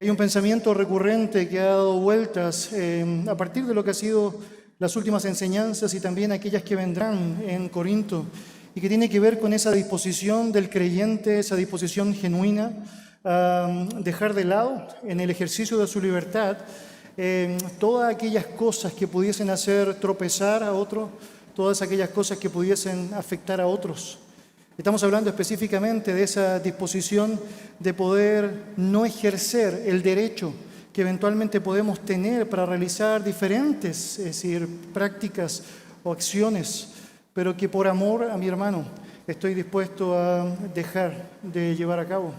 Hay un pensamiento recurrente que ha dado vueltas a partir de lo que han sido las últimas enseñanzas y también aquellas que vendrán en Corinto, y que tiene que ver con esa disposición del creyente, esa disposición genuina a dejar de lado en el ejercicio de su libertad todas aquellas cosas que pudiesen hacer tropezar a otros, todas aquellas cosas que pudiesen afectar a otros. Estamos hablando específicamente de esa disposición de poder no ejercer el derecho que eventualmente podemos tener para realizar diferentes, es decir, prácticas o acciones, pero que por amor a mi hermano estoy dispuesto a dejar de llevar a cabo.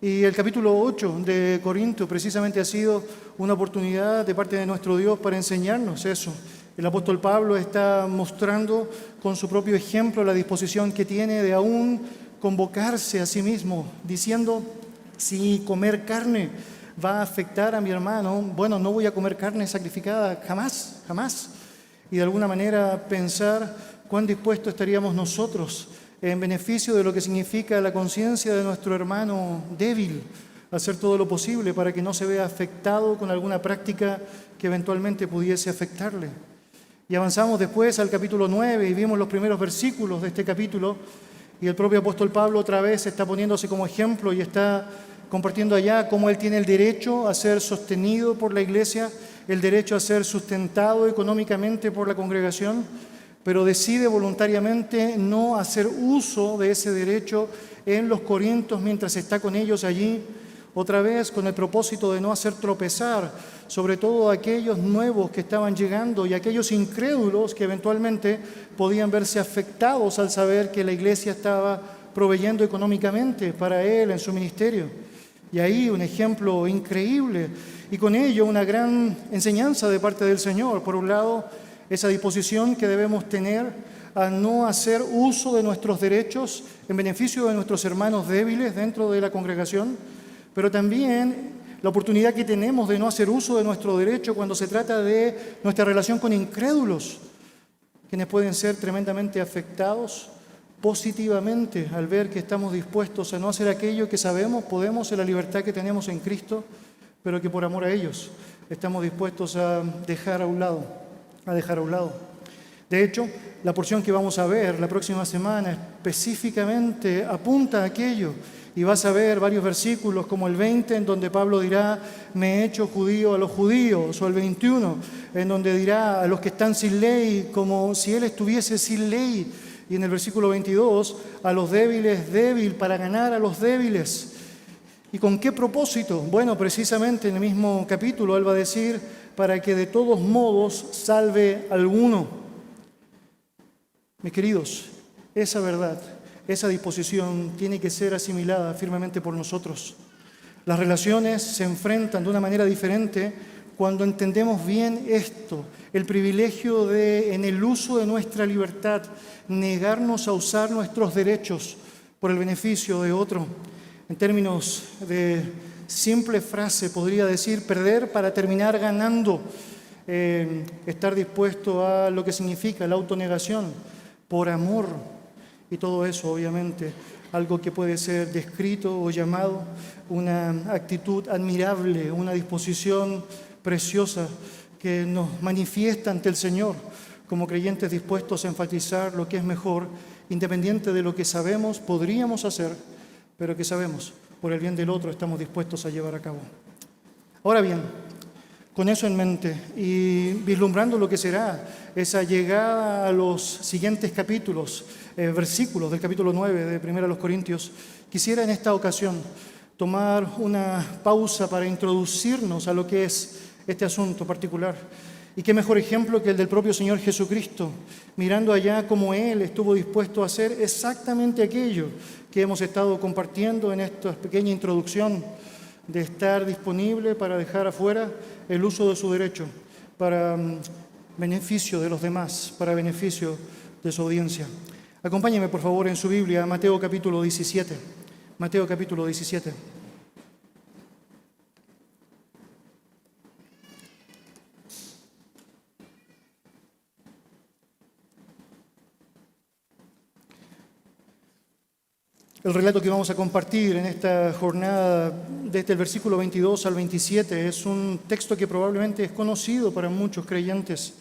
Y el capítulo 8 de Corinto precisamente ha sido una oportunidad de parte de nuestro Dios para enseñarnos eso. El apóstol Pablo está mostrando con su propio ejemplo la disposición que tiene de aún convocarse a sí mismo, diciendo, si comer carne va a afectar a mi hermano, bueno, no voy a comer carne sacrificada jamás, jamás. Y de alguna manera pensar cuán dispuestos estaríamos nosotros en beneficio de lo que significa la conciencia de nuestro hermano débil, hacer todo lo posible para que no se vea afectado con alguna práctica que eventualmente pudiese afectarle. Y avanzamos después al capítulo 9 y vimos los primeros versículos de este capítulo, y el propio apóstol Pablo otra vez está poniéndose como ejemplo y está compartiendo allá cómo él tiene el derecho a ser sostenido por la iglesia, el derecho a ser sustentado económicamente por la congregación, pero decide voluntariamente no hacer uso de ese derecho en los corintios mientras está con ellos allí, otra vez con el propósito de no hacer tropezar sobre todo a aquellos nuevos que estaban llegando y aquellos incrédulos que eventualmente podían verse afectados al saber que la iglesia estaba proveyendo económicamente para él en su ministerio. Y ahí un ejemplo increíble y con ello una gran enseñanza de parte del Señor. Por un lado, esa disposición que debemos tener a no hacer uso de nuestros derechos en beneficio de nuestros hermanos débiles dentro de la congregación, pero también la oportunidad que tenemos de no hacer uso de nuestro derecho cuando se trata de nuestra relación con incrédulos, quienes pueden ser tremendamente afectados positivamente al ver que estamos dispuestos a no hacer aquello que sabemos podemos en la libertad que tenemos en Cristo, pero que por amor a ellos estamos dispuestos a dejar a un lado. De hecho, la porción que vamos a ver la próxima semana específicamente apunta a aquello. Y vas a ver varios versículos como el 20 en donde Pablo dirá, me he hecho judío a los judíos, o el 21 en donde dirá a los que están sin ley como si él estuviese sin ley, y en el versículo 22 a los débiles débil para ganar a los débiles. ¿Y con qué propósito? Bueno, precisamente en el mismo capítulo él va a decir, para que de todos modos salve alguno. Mis queridos, esa verdad, esa disposición tiene que ser asimilada firmemente por nosotros. Las relaciones se enfrentan de una manera diferente cuando entendemos bien esto, el privilegio de, en el uso de nuestra libertad, negarnos a usar nuestros derechos por el beneficio de otro. En términos de simple frase, podría decir perder para terminar ganando, estar dispuesto a lo que significa la autonegación por amor. Y todo eso, obviamente, algo que puede ser descrito o llamado una actitud admirable, una disposición preciosa que nos manifiesta ante el Señor como creyentes dispuestos a enfatizar lo que es mejor, independiente de lo que sabemos, podríamos hacer, pero que sabemos, por el bien del otro, estamos dispuestos a llevar a cabo. Ahora bien, con eso en mente y vislumbrando lo que será esa llegada a los siguientes capítulos, versículos del capítulo 9 de 1 Corintios, quisiera en esta ocasión tomar una pausa para introducirnos a lo que es este asunto particular. Y qué mejor ejemplo que el del propio Señor Jesucristo, mirando allá cómo Él estuvo dispuesto a hacer exactamente aquello que hemos estado compartiendo en esta pequeña introducción, de estar disponible para dejar afuera el uso de su derecho para beneficio de los demás, para beneficio de su audiencia. Acompáñeme, por favor, en su Biblia a Mateo capítulo 17. Mateo capítulo 17. El relato que vamos a compartir en esta jornada, desde el versículo 22 al 27, es un texto que probablemente es conocido para muchos creyentes.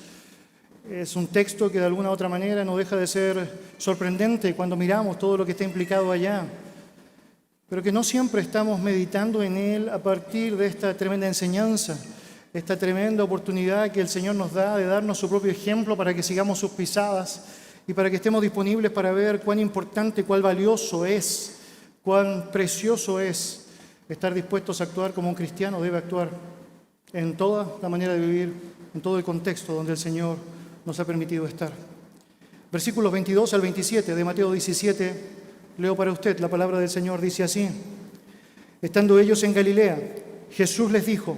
Es un texto que de alguna u otra manera no deja de ser sorprendente cuando miramos todo lo que está implicado allá, pero que no siempre estamos meditando en él a partir de esta tremenda enseñanza, esta tremenda oportunidad que el Señor nos da de darnos su propio ejemplo para que sigamos sus pisadas y para que estemos disponibles para ver cuán importante, cuán valioso es, cuán precioso es estar dispuestos a actuar como un cristiano debe actuar en toda la manera de vivir, en todo el contexto donde el Señor nos ha permitido estar. Versículos 22 al 27 de Mateo 17, leo para usted, la palabra del Señor dice así: Estando ellos en Galilea, Jesús les dijo: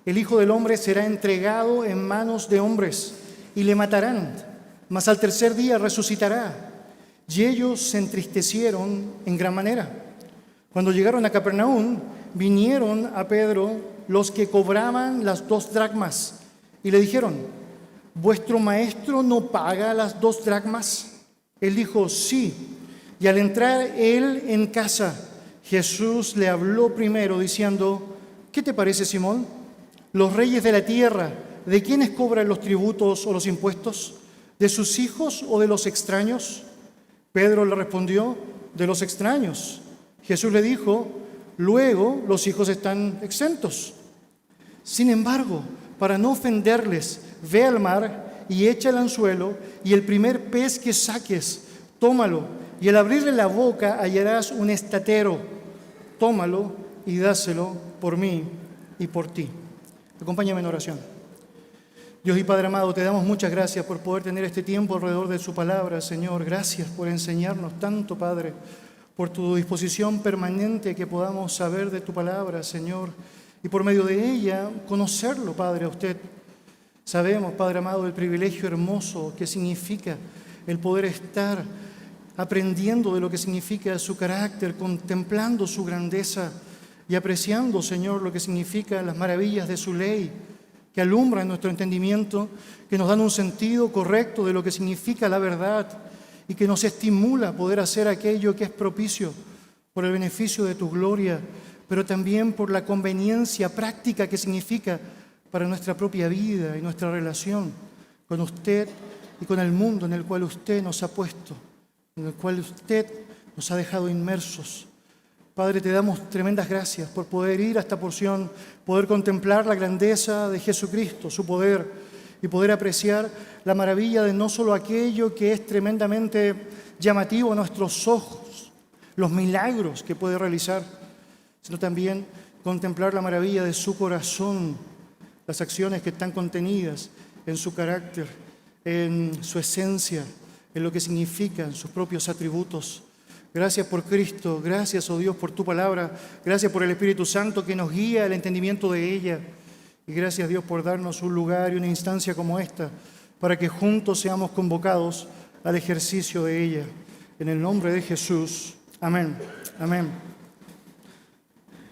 El Hijo del Hombre será entregado en manos de hombres y le matarán, mas al tercer día resucitará. Y ellos se entristecieron en gran manera. Cuando llegaron a Capernaum, vinieron a Pedro los que cobraban las 2 dracmas y le dijeron: ¿Vuestro maestro no paga las 2 dracmas? Él dijo: sí. Y al entrar él en casa, Jesús le habló primero diciendo: ¿Qué te parece, Simón? ¿Los reyes de la tierra, de quiénes cobran los tributos o los impuestos? ¿De sus hijos o de los extraños? Pedro le respondió: de los extraños. Jesús le dijo: luego los hijos están exentos. Sin embargo, para no ofenderles, ve al mar y echa el anzuelo, y el primer pez que saques, tómalo, y al abrirle la boca hallarás un estatero. Tómalo y dáselo por mí y por ti. Acompáñame en oración. Dios y Padre amado, te damos muchas gracias por poder tener este tiempo alrededor de su palabra, Señor. Gracias por enseñarnos tanto, Padre, por tu disposición permanente que podamos saber de tu palabra, Señor, y por medio de ella conocerlo, Padre, a usted. Sabemos, Padre amado, el privilegio hermoso que significa el poder estar aprendiendo de lo que significa su carácter, contemplando su grandeza y apreciando, Señor, lo que significa las maravillas de su ley, que alumbran nuestro entendimiento, que nos dan un sentido correcto de lo que significa la verdad y que nos estimula a poder hacer aquello que es propicio por el beneficio de tu gloria, pero también por la conveniencia práctica que significa para nuestra propia vida y nuestra relación con usted y con el mundo en el cual usted nos ha puesto, en el cual usted nos ha dejado inmersos. Padre, te damos tremendas gracias por poder ir a esta porción, poder contemplar la grandeza de Jesucristo, su poder, y poder apreciar la maravilla de no solo aquello que es tremendamente llamativo a nuestros ojos, los milagros que puede realizar, sino también contemplar la maravilla de su corazón, las acciones que están contenidas en su carácter, en su esencia, en lo que significan sus propios atributos. Gracias por Cristo, gracias, oh Dios, por tu palabra, gracias por el Espíritu Santo que nos guía al entendimiento de ella, y gracias, Dios, por darnos un lugar y una instancia como esta, para que juntos seamos convocados al ejercicio de ella. En el nombre de Jesús, amén, amén.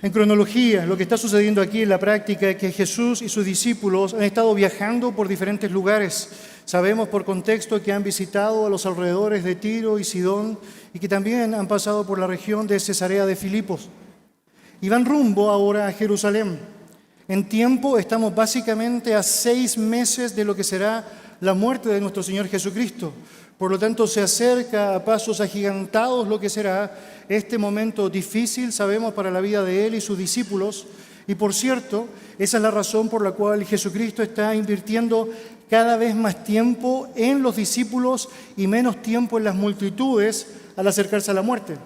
En cronología, lo que está sucediendo aquí en la práctica es que Jesús y sus discípulos han estado viajando por diferentes lugares. Sabemos por contexto que han visitado a los alrededores de Tiro y Sidón y que también han pasado por la región de Cesarea de Filipos. Y van rumbo ahora a Jerusalén. En tiempo estamos básicamente a 6 meses de lo que será la muerte de nuestro Señor Jesucristo. Por lo tanto, se acerca a pasos agigantados lo que será este momento difícil, sabemos, para la vida de Él y sus discípulos. Y por cierto, esa es la razón por la cual Jesucristo está invirtiendo cada vez más tiempo en los discípulos y menos tiempo en las multitudes al acercarse a la muerte.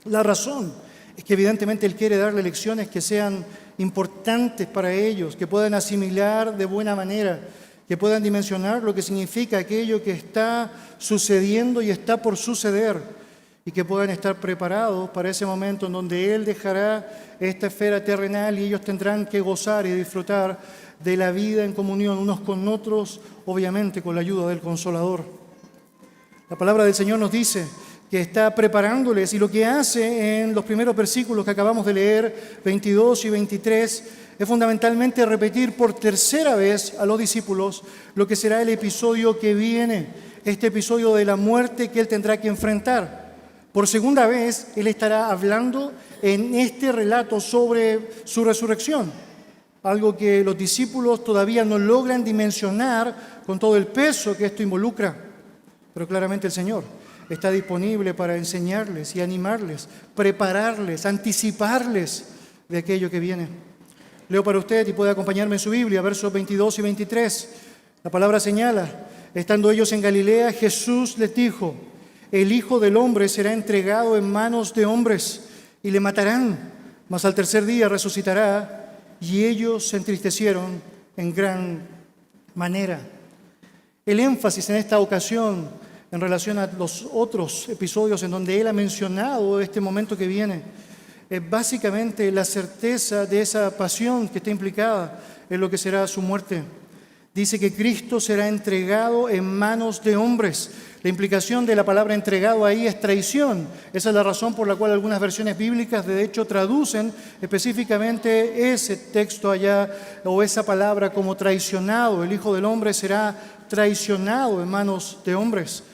La razón es que evidentemente Él quiere darle lecciones que sean importantes para ellos, que puedan asimilar de buena manera, que puedan dimensionar lo que significa aquello que está sucediendo y está por suceder, y que puedan estar preparados para ese momento en donde Él dejará esta esfera terrenal y ellos tendrán que gozar y disfrutar de la vida en comunión unos con otros, obviamente con la ayuda del Consolador. La palabra del Señor nos dice que está preparándoles, y lo que hace en los primeros versículos que acabamos de leer, 22 y 23, es fundamentalmente repetir por tercera vez a los discípulos lo que será el episodio que viene, este episodio de la muerte que Él tendrá que enfrentar. Por segunda vez, Él estará hablando en este relato sobre su resurrección, algo que los discípulos todavía no logran dimensionar con todo el peso que esto involucra. Pero claramente el Señor está disponible para enseñarles y animarles, prepararles, anticiparles de aquello que viene. Leo para usted y puede acompañarme en su Biblia, versos 22 y 23. La palabra señala: estando ellos en Galilea, Jesús les dijo: el Hijo del Hombre será entregado en manos de hombres y le matarán, mas al tercer día resucitará. Y ellos se entristecieron en gran manera. El énfasis en esta ocasión, en relación a los otros episodios en donde Él ha mencionado este momento que viene, es básicamente la certeza de esa pasión que está implicada en lo que será su muerte. Dice que Cristo será entregado en manos de hombres. La implicación de la palabra entregado ahí es traición. Esa es la razón por la cual algunas versiones bíblicas de hecho traducen específicamente ese texto allá o esa palabra como traicionado. El Hijo del Hombre será traicionado en manos de hombres.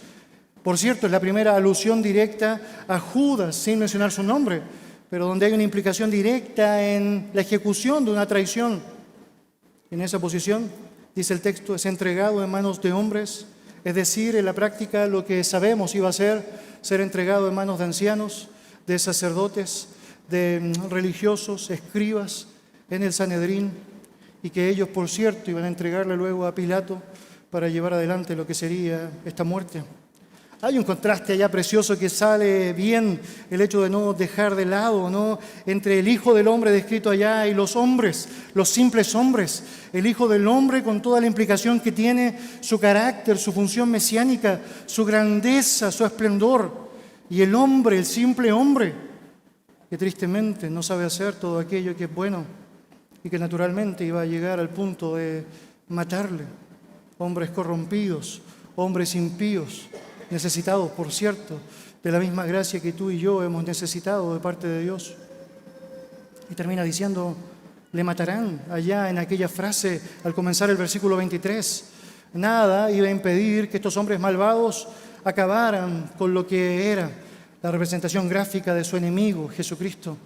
Por cierto, es la primera alusión directa a Judas sin mencionar su nombre, pero donde hay una implicación directa en la ejecución de una traición. En esa posición, dice el texto, es entregado en manos de hombres. Es decir, en la práctica lo que sabemos iba a ser entregado en manos de ancianos, de sacerdotes, de religiosos, escribas en el Sanedrín, y que ellos, por cierto, iban a entregarle luego a Pilato para llevar adelante lo que sería esta muerte. Hay un contraste allá precioso que sale bien, el hecho de no dejar de lado, ¿no?, entre el Hijo del Hombre descrito allá y los hombres, los simples hombres. El Hijo del Hombre con toda la implicación que tiene, su carácter, su función mesiánica, su grandeza, su esplendor. Y el hombre, el simple hombre, que tristemente no sabe hacer todo aquello que es bueno y que naturalmente iba a llegar al punto de matarle. Hombres corrompidos, hombres impíos, necesitados, por cierto, de la misma gracia que tú y yo hemos necesitado de parte de Dios. Y termina diciendo: le matarán, allá en aquella frase al comenzar el versículo 23. Nada iba a impedir que estos hombres malvados acabaran con lo que era la representación gráfica de su enemigo, Jesucristo.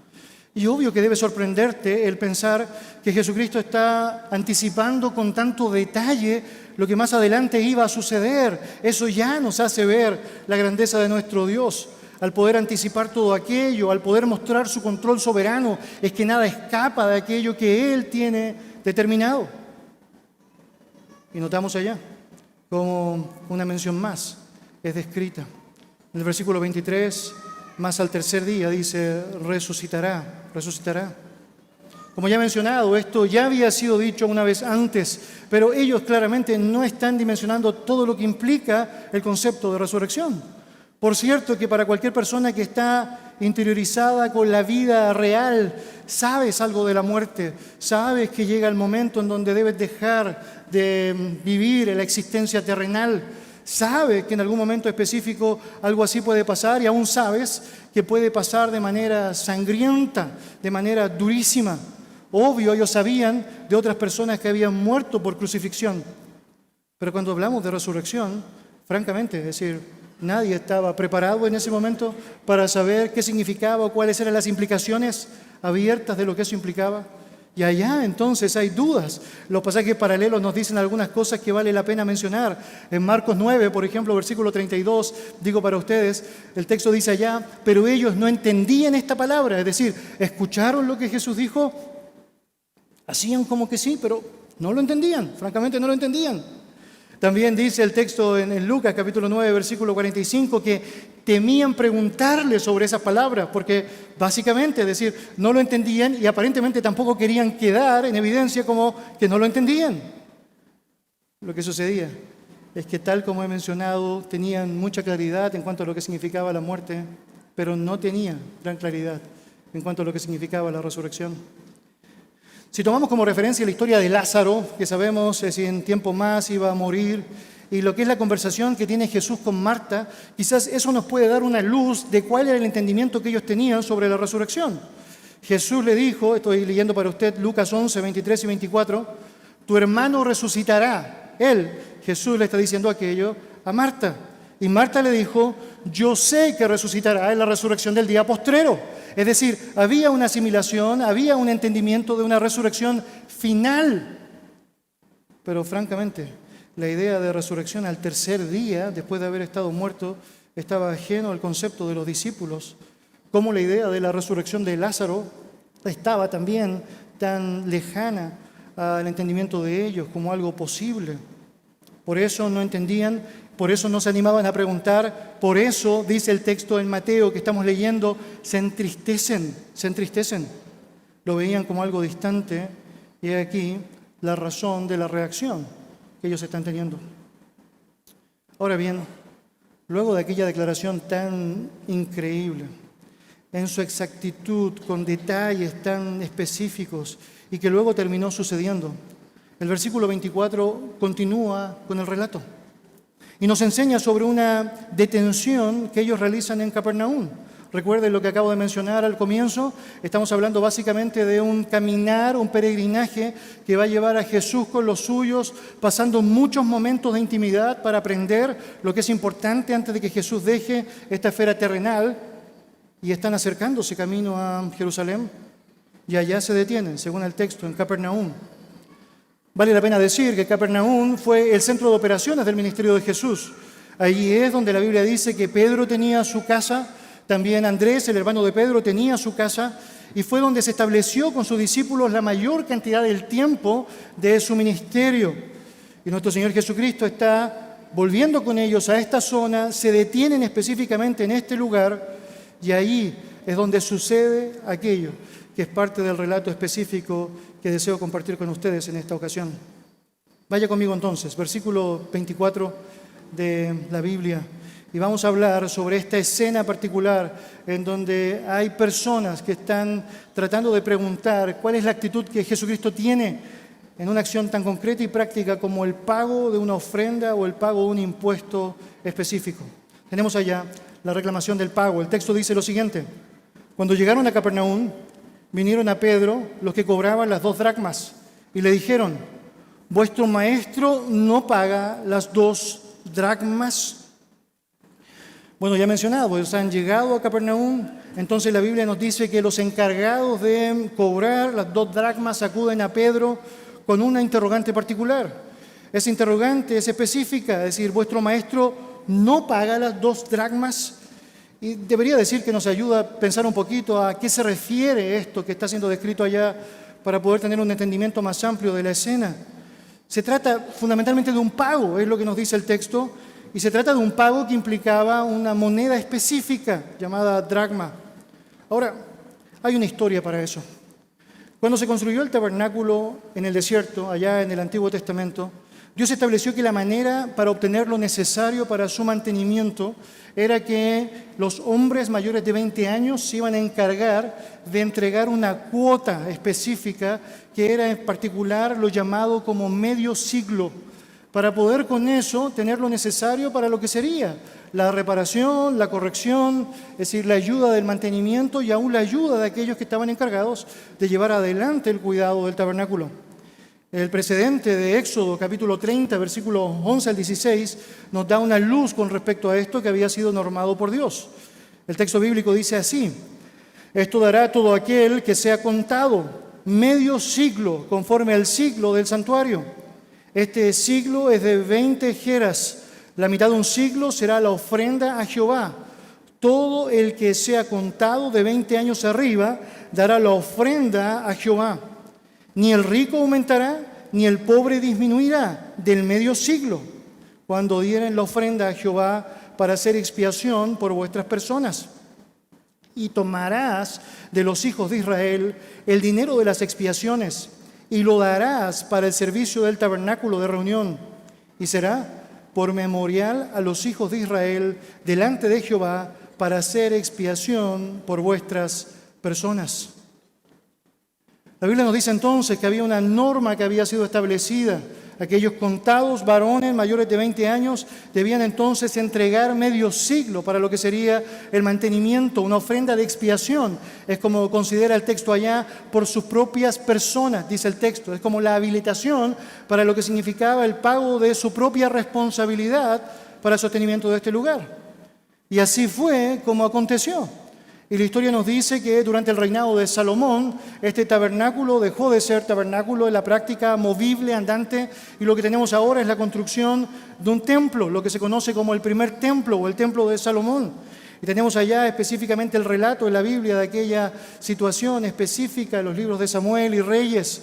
Y obvio que debe sorprenderte el pensar que Jesucristo está anticipando con tanto detalle lo que más adelante iba a suceder. Eso ya nos hace ver la grandeza de nuestro Dios. Al poder anticipar todo aquello, al poder mostrar su control soberano, es que nada escapa de aquello que Él tiene determinado. Y notamos allá como una mención más es descrita. En el versículo 23, más al tercer día dice: resucitará, resucitará. Como ya he mencionado, esto ya había sido dicho una vez antes, pero ellos claramente no están dimensionando todo lo que implica el concepto de resurrección. Por cierto que para cualquier persona que está interiorizada con la vida real, sabes algo de la muerte, sabes que llega el momento en donde debes dejar de vivir en la existencia terrenal, sabes que en algún momento específico algo así puede pasar y aún sabes que puede pasar de manera sangrienta, de manera durísima. Obvio, ellos sabían de otras personas que habían muerto por crucifixión. Pero cuando hablamos de resurrección, francamente, es decir, nadie estaba preparado en ese momento para saber qué significaba o cuáles eran las implicaciones abiertas de lo que eso implicaba. Y allá entonces hay dudas. Los pasajes paralelos nos dicen algunas cosas que vale la pena mencionar. En Marcos 9, por ejemplo, versículo 32, digo para ustedes, el texto dice allá: pero ellos no entendían esta palabra, es decir, escucharon lo que Jesús dijo, hacían como que sí, pero no lo entendían, francamente no lo entendían. También dice el texto en Lucas capítulo 9, versículo 45, que temían preguntarle sobre esas palabras, porque básicamente, es decir, no lo entendían y aparentemente tampoco querían quedar en evidencia como que no lo entendían. Lo que sucedía es que, tal como he mencionado, tenían mucha claridad en cuanto a lo que significaba la muerte, pero no tenían gran claridad en cuanto a lo que significaba la resurrección. Si tomamos como referencia la historia de Lázaro, que sabemos si en tiempo más iba a morir, y lo que es la conversación que tiene Jesús con Marta, quizás eso nos puede dar una luz de cuál era el entendimiento que ellos tenían sobre la resurrección. Jesús le dijo, estoy leyendo para usted Lucas 11, 23 y 24, tu hermano resucitará. Él, Jesús, le está diciendo aquello a Marta. Y Marta le dijo, yo sé que resucitará en la resurrección del día postrero. Es decir, había una asimilación, había un entendimiento de una resurrección final. Pero francamente, la idea de resurrección al tercer día, después de haber estado muerto, estaba ajeno al concepto de los discípulos, como la idea de la resurrección de Lázaro estaba también tan lejana al entendimiento de ellos como algo posible. Por eso no entendían, por eso no se animaban a preguntar, por eso, dice el texto en Mateo que estamos leyendo, se entristecen. Lo veían como algo distante y aquí la razón de la reacción que ellos están teniendo. Ahora bien, luego de aquella declaración tan increíble, en su exactitud, con detalles tan específicos, y que luego terminó sucediendo, el versículo 24 continúa con el relato y nos enseña sobre una detención que ellos realizan en Capernaum. Recuerden lo que acabo de mencionar al comienzo. Estamos hablando básicamente de un caminar, un peregrinaje que va a llevar a Jesús con los suyos, pasando muchos momentos de intimidad para aprender lo que es importante antes de que Jesús deje esta esfera terrenal. Y están acercándose camino a Jerusalén y allá se detienen, según el texto, en Capernaum. Vale la pena decir que Capernaum fue el centro de operaciones del ministerio de Jesús. Allí es donde la Biblia dice que Pedro tenía su casa. También Andrés, el hermano de Pedro, tenía su casa y fue donde se estableció con sus discípulos la mayor cantidad del tiempo de su ministerio. Y nuestro Señor Jesucristo está volviendo con ellos a esta zona, se detienen específicamente en este lugar y ahí es donde sucede aquello que es parte del relato específico que deseo compartir con ustedes en esta ocasión. Vaya conmigo entonces, versículo 24 de la Biblia. Y vamos a hablar sobre esta escena particular en donde hay personas que están tratando de preguntar cuál es la actitud que Jesucristo tiene en una acción tan concreta y práctica como el pago de una ofrenda o el pago de un impuesto específico. Tenemos allá la reclamación del pago. El texto dice lo siguiente: cuando llegaron a Capernaum, vinieron a Pedro los que cobraban las 2 dracmas y le dijeron: vuestro maestro no paga las 2 dracmas. Bueno, ya mencionado, pues han llegado a Capernaum, entonces la Biblia nos dice que los encargados de cobrar las 2 dracmas acuden a Pedro con una interrogante particular. Esa interrogante es específica, es decir, vuestro maestro no paga las 2 dracmas. Y debería decir que nos ayuda a pensar un poquito a qué se refiere esto que está siendo descrito allá para poder tener un entendimiento más amplio de la escena. Se trata fundamentalmente de un pago, es lo que nos dice el texto. Y se trata de un pago que implicaba una moneda específica llamada dracma. Ahora, hay una historia para eso. Cuando se construyó el tabernáculo en el desierto, allá en el Antiguo Testamento, Dios estableció que la manera para obtener lo necesario para su mantenimiento era que los hombres mayores de 20 años se iban a encargar de entregar una cuota específica que era en particular lo llamado como medio siglo, para poder con eso tener lo necesario para lo que sería la reparación, la corrección, es decir, la ayuda del mantenimiento y aún la ayuda de aquellos que estaban encargados de llevar adelante el cuidado del tabernáculo. El precedente de Éxodo, capítulo 30, versículos 11 al 16, nos da una luz con respecto a esto que había sido normado por Dios. El texto bíblico dice así: esto dará a todo aquel que sea contado medio siglo, conforme al siglo del santuario. Este siglo es de 20 geras. La mitad de un siglo será la ofrenda a Jehová. Todo el que sea contado de 20 años arriba dará la ofrenda a Jehová. Ni el rico aumentará, ni el pobre disminuirá del medio siglo, cuando dieren la ofrenda a Jehová para hacer expiación por vuestras personas. Y tomarás de los hijos de Israel el dinero de las expiaciones, y lo darás para el servicio del tabernáculo de reunión, y será por memorial a los hijos de Israel delante de Jehová para hacer expiación por vuestras personas. La Biblia nos dice entonces que había una norma que había sido establecida. Aquellos contados varones mayores de 20 años debían entonces entregar medio siglo para lo que sería el mantenimiento, una ofrenda de expiación. Es como considera el texto allá, por sus propias personas, dice el texto. Es como la habilitación para lo que significaba el pago de su propia responsabilidad para el sostenimiento de este lugar. Y así fue como aconteció. Y la historia nos dice que durante el reinado de Salomón, este tabernáculo dejó de ser tabernáculo en la práctica movible, andante, y lo que tenemos ahora es la construcción de un templo, lo que se conoce como el primer templo o el templo de Salomón. Y tenemos allá específicamente el relato en la Biblia de aquella situación específica en los libros de Samuel y Reyes.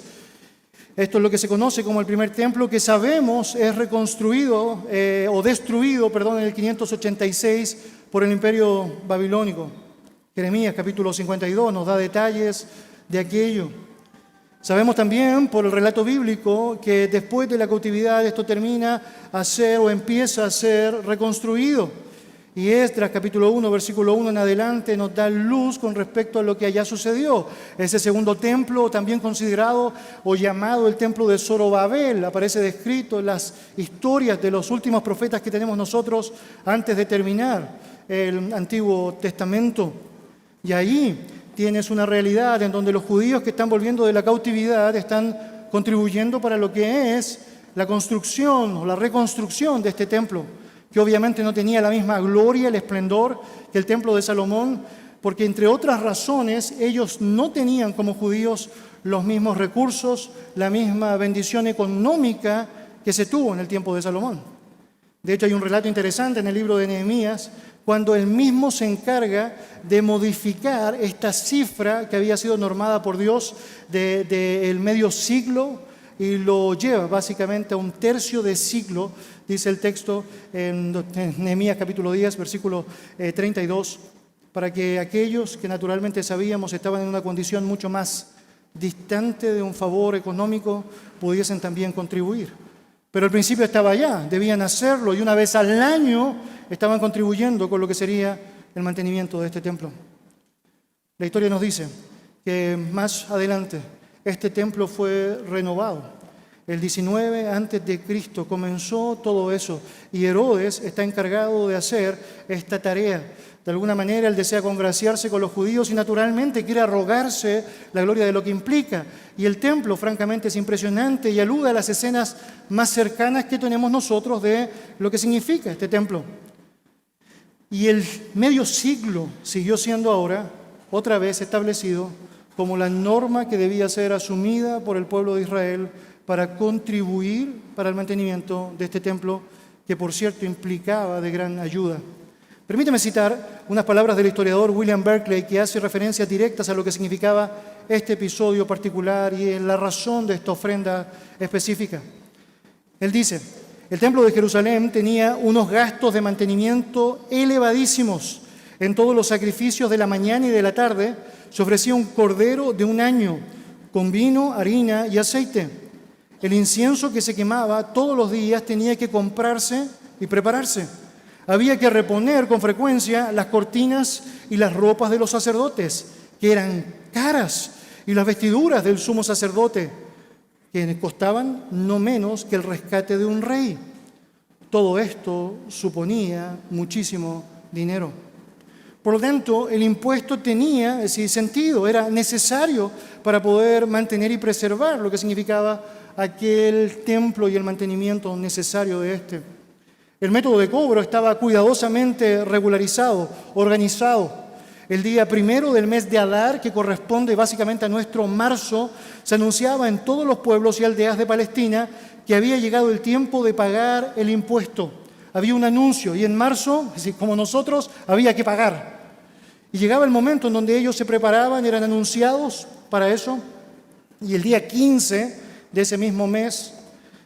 Esto es lo que se conoce como el primer templo, que sabemos es reconstruido o destruido, en el 586 por el imperio babilónico. Jeremías capítulo 52 nos da detalles de aquello. Sabemos también por el relato bíblico que después de la cautividad esto termina a ser o empieza a ser reconstruido. Y Esdras capítulo 1, versículo 1 en adelante nos da luz con respecto a lo que allá sucedió. Ese segundo templo, también considerado o llamado el templo de Zorobabel, aparece descrito en las historias de los últimos profetas que tenemos nosotros antes de terminar el Antiguo Testamento. Y ahí tienes una realidad en donde los judíos que están volviendo de la cautividad están contribuyendo para lo que es la construcción o la reconstrucción de este templo, que obviamente no tenía la misma gloria, el esplendor que el templo de Salomón, porque entre otras razones ellos no tenían como judíos los mismos recursos, la misma bendición económica que se tuvo en el tiempo de Salomón. De hecho, hay un relato interesante en el libro de Nehemías, cuando él mismo se encarga de modificar esta cifra que había sido normada por Dios del medio siglo y lo lleva básicamente a un tercio de siglo, dice el texto en Nehemías capítulo 10, versículo 32, para que aquellos que naturalmente sabíamos estaban en una condición mucho más distante de un favor económico pudiesen también contribuir. Pero al principio estaba allá, debían hacerlo y una vez al año estaban contribuyendo con lo que sería el mantenimiento de este templo. La historia nos dice que más adelante este templo fue renovado. El 19 antes de Cristo comenzó todo eso y Herodes está encargado de hacer esta tarea. De alguna manera él desea congraciarse con los judíos y naturalmente quiere arrogarse la gloria de lo que implica. Y el templo francamente es impresionante y alude a las escenas más cercanas que tenemos nosotros de lo que significa este templo. Y el medio siglo siguió siendo ahora otra vez establecido como la norma que debía ser asumida por el pueblo de Israel para contribuir para el mantenimiento de este templo, que por cierto implicaba de gran ayuda. Permíteme citar unas palabras del historiador William Berkeley que hace referencias directas a lo que significaba este episodio particular y en la razón de esta ofrenda específica. Él dice: el templo de Jerusalén tenía unos gastos de mantenimiento elevadísimos. En todos los sacrificios de la mañana y de la tarde se ofrecía un cordero de un año con vino, harina y aceite. El incienso que se quemaba todos los días tenía que comprarse y prepararse. Había que reponer con frecuencia las cortinas y las ropas de los sacerdotes, que eran caras, y las vestiduras del sumo sacerdote, que costaban no menos que el rescate de un rey. Todo esto suponía muchísimo dinero. Por lo tanto, el impuesto tenía sentido, era necesario para poder mantener y preservar lo que significaba aquel templo y el mantenimiento necesario de este. El método de cobro estaba cuidadosamente regularizado, organizado. El día primero del mes de Adar, que corresponde básicamente a nuestro marzo, se anunciaba en todos los pueblos y aldeas de Palestina que había llegado el tiempo de pagar el impuesto. Había un anuncio y en marzo, así como nosotros, había que pagar. Y llegaba el momento en donde ellos se preparaban, eran anunciados para eso, y el día 15 de ese mismo mes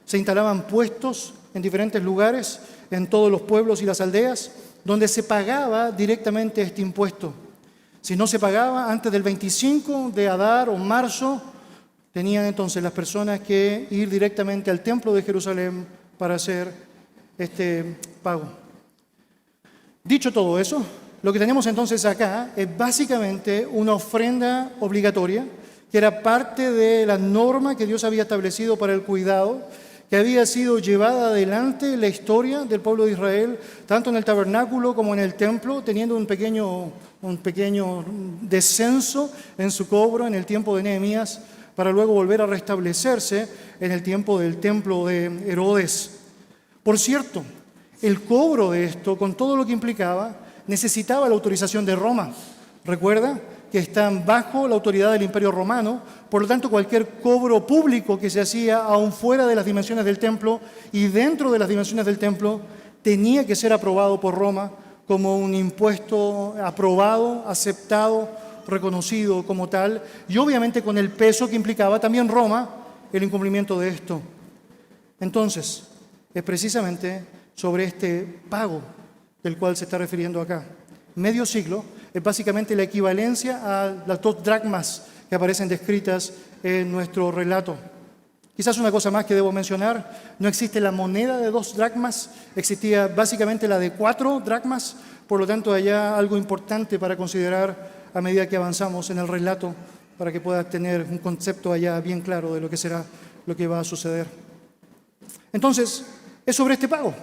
se instalaban puestos en diferentes lugares, en todos los pueblos y las aldeas, donde se pagaba directamente este impuesto. Si no se pagaba antes del 25 de Adar o marzo, tenían entonces las personas que ir directamente al templo de Jerusalén para hacer este pago. Dicho todo eso, lo que tenemos entonces acá es básicamente una ofrenda obligatoria, que era parte de la norma que Dios había establecido para el cuidado, que había sido llevada adelante en la historia del pueblo de Israel, tanto en el tabernáculo como en el templo, teniendo un pequeño descenso en su cobro en el tiempo de Nehemías, para luego volver a restablecerse en el tiempo del templo de Herodes. Por cierto, el cobro de esto, con todo lo que implicaba, necesitaba la autorización de Roma. Recuerda que están bajo la autoridad del Imperio Romano, por lo tanto cualquier cobro público que se hacía aún fuera de las dimensiones del templo y dentro de las dimensiones del templo tenía que ser aprobado por Roma como un impuesto aprobado, aceptado, reconocido como tal, y obviamente con el peso que implicaba también Roma el incumplimiento de esto. Entonces, es precisamente sobre este pago del cual se está refiriendo acá. Medio siglo es básicamente la equivalencia a las 2 dracmas que aparecen descritas en nuestro relato. Quizás una cosa más que debo mencionar, no existe la moneda de 2 dracmas, existía básicamente la de 4 dracmas, por lo tanto allá algo importante para considerar a medida que avanzamos en el relato, para que puedas tener un concepto allá bien claro de lo que será lo que va a suceder. Entonces, es sobre este pago.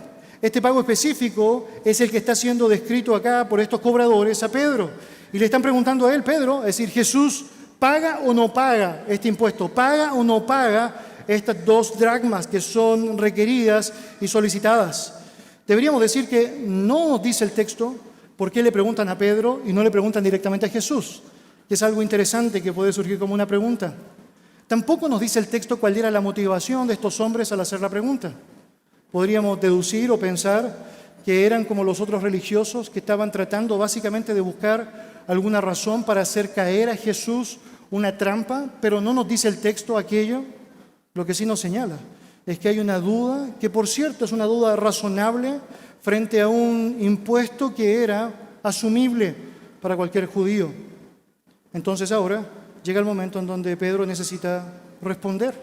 Este pago específico es el que está siendo descrito acá por estos cobradores a Pedro. Y le están preguntando a él, Pedro, es decir, Jesús, ¿paga o no paga este impuesto? ¿Paga o no paga estas 2 dracmas que son requeridas y solicitadas? Deberíamos decir que no nos dice el texto por qué le preguntan a Pedro y no le preguntan directamente a Jesús, que es algo interesante que puede surgir como una pregunta. Tampoco nos dice el texto cuál era la motivación de estos hombres al hacer la pregunta. Podríamos deducir o pensar que eran como los otros religiosos que estaban tratando básicamente de buscar alguna razón para hacer caer a Jesús una trampa, pero no nos dice el texto aquello. Lo que sí nos señala es que hay una duda, que por cierto es una duda razonable frente a un impuesto que era asumible para cualquier judío. Entonces ahora llega el momento en donde Pedro necesita responder.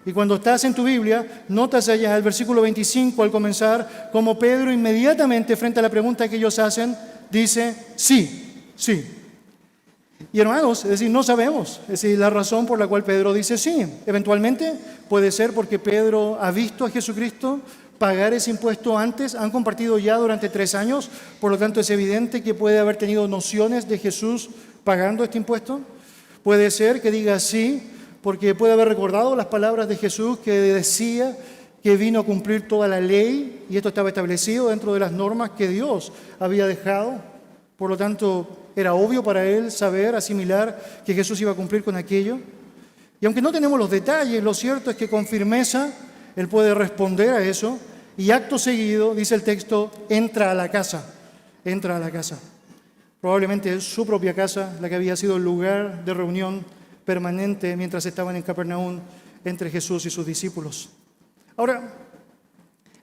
Y cuando estás en tu Biblia, notas allá el versículo 25 al comenzar, como Pedro inmediatamente frente a la pregunta que ellos hacen, dice, sí. Y hermanos, es decir, no sabemos, es decir, la razón por la cual Pedro dice sí. Eventualmente puede ser porque Pedro ha visto a Jesucristo pagar ese impuesto antes, han compartido ya durante 3 años, por lo tanto es evidente que puede haber tenido nociones de Jesús pagando este impuesto. Puede ser que diga sí, porque puede haber recordado las palabras de Jesús que decía que vino a cumplir toda la ley y esto estaba establecido dentro de las normas que Dios había dejado. Por lo tanto, era obvio para él saber, asimilar que Jesús iba a cumplir con aquello. Y aunque no tenemos los detalles, lo cierto es que con firmeza él puede responder a eso y acto seguido, dice el texto, entra a la casa. Probablemente es su propia casa, la que había sido el lugar de reunión permanente mientras estaban en Capernaum entre Jesús y sus discípulos. Ahora,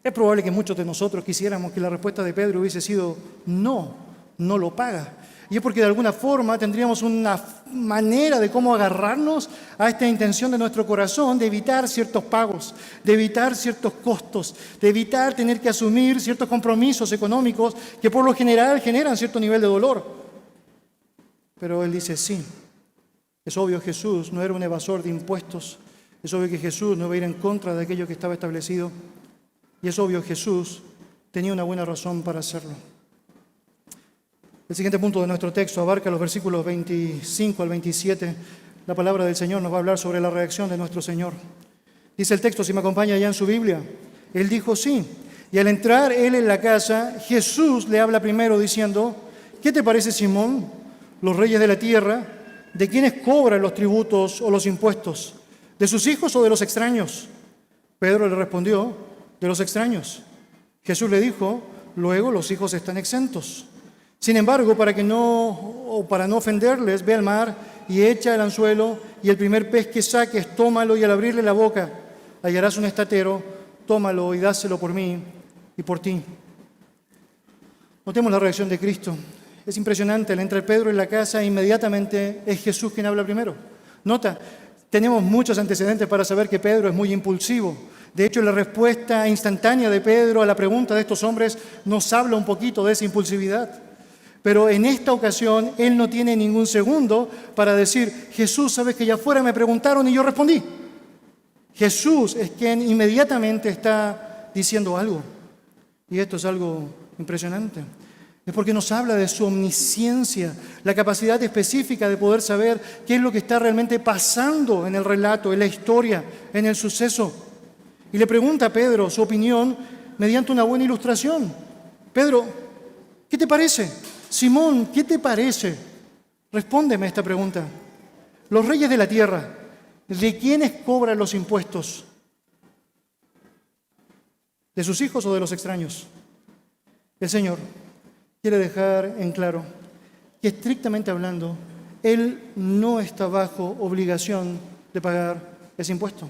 es probable que muchos de nosotros quisiéramos que la respuesta de Pedro hubiese sido no lo paga. Y es porque de alguna forma tendríamos una manera de cómo agarrarnos a esta intención de nuestro corazón de evitar ciertos pagos, de evitar ciertos costos, de evitar tener que asumir ciertos compromisos económicos que por lo general generan cierto nivel de dolor. Pero él dice sí. Es obvio que Jesús no era un evasor de impuestos, es obvio que Jesús no iba a ir en contra de aquello que estaba establecido y es obvio que Jesús tenía una buena razón para hacerlo. El siguiente punto de nuestro texto abarca los versículos 25 al 27. La palabra del Señor nos va a hablar sobre la reacción de nuestro Señor. Dice el texto, si me acompaña ya en su Biblia, Él dijo sí. Y al entrar Él en la casa, Jesús le habla primero diciendo, ¿qué te parece, Simón? Los reyes de la tierra, ¿de quiénes cobran los tributos o los impuestos? ¿De sus hijos o de los extraños? Pedro le respondió, de los extraños. Jesús le dijo, luego los hijos están exentos. Sin embargo, para no ofenderles, ve al mar y echa el anzuelo y el primer pez que saques, tómalo y al abrirle la boca hallarás un estatero, tómalo y dáselo por mí y por ti. Notemos la reacción de Cristo. Es impresionante, al entrar Pedro en la casa, inmediatamente es Jesús quien habla primero. Nota, tenemos muchos antecedentes para saber que Pedro es muy impulsivo. De hecho, la respuesta instantánea de Pedro a la pregunta de estos hombres nos habla un poquito de esa impulsividad. Pero en esta ocasión, él no tiene ningún segundo para decir, Jesús, sabes que allá afuera me preguntaron y yo respondí. Jesús es quien inmediatamente está diciendo algo. Y esto es algo impresionante. Es porque nos habla de su omnisciencia, la capacidad específica de poder saber qué es lo que está realmente pasando en el relato, en la historia, en el suceso. Y le pregunta a Pedro su opinión mediante una buena ilustración. Pedro, ¿Qué te parece? Simón, ¿qué te parece? Respóndeme esta pregunta. Los reyes de la tierra, ¿de quiénes cobran los impuestos? ¿De sus hijos o de los extraños? El Señor quiere dejar en claro que, estrictamente hablando, Él no está bajo obligación de pagar ese impuesto.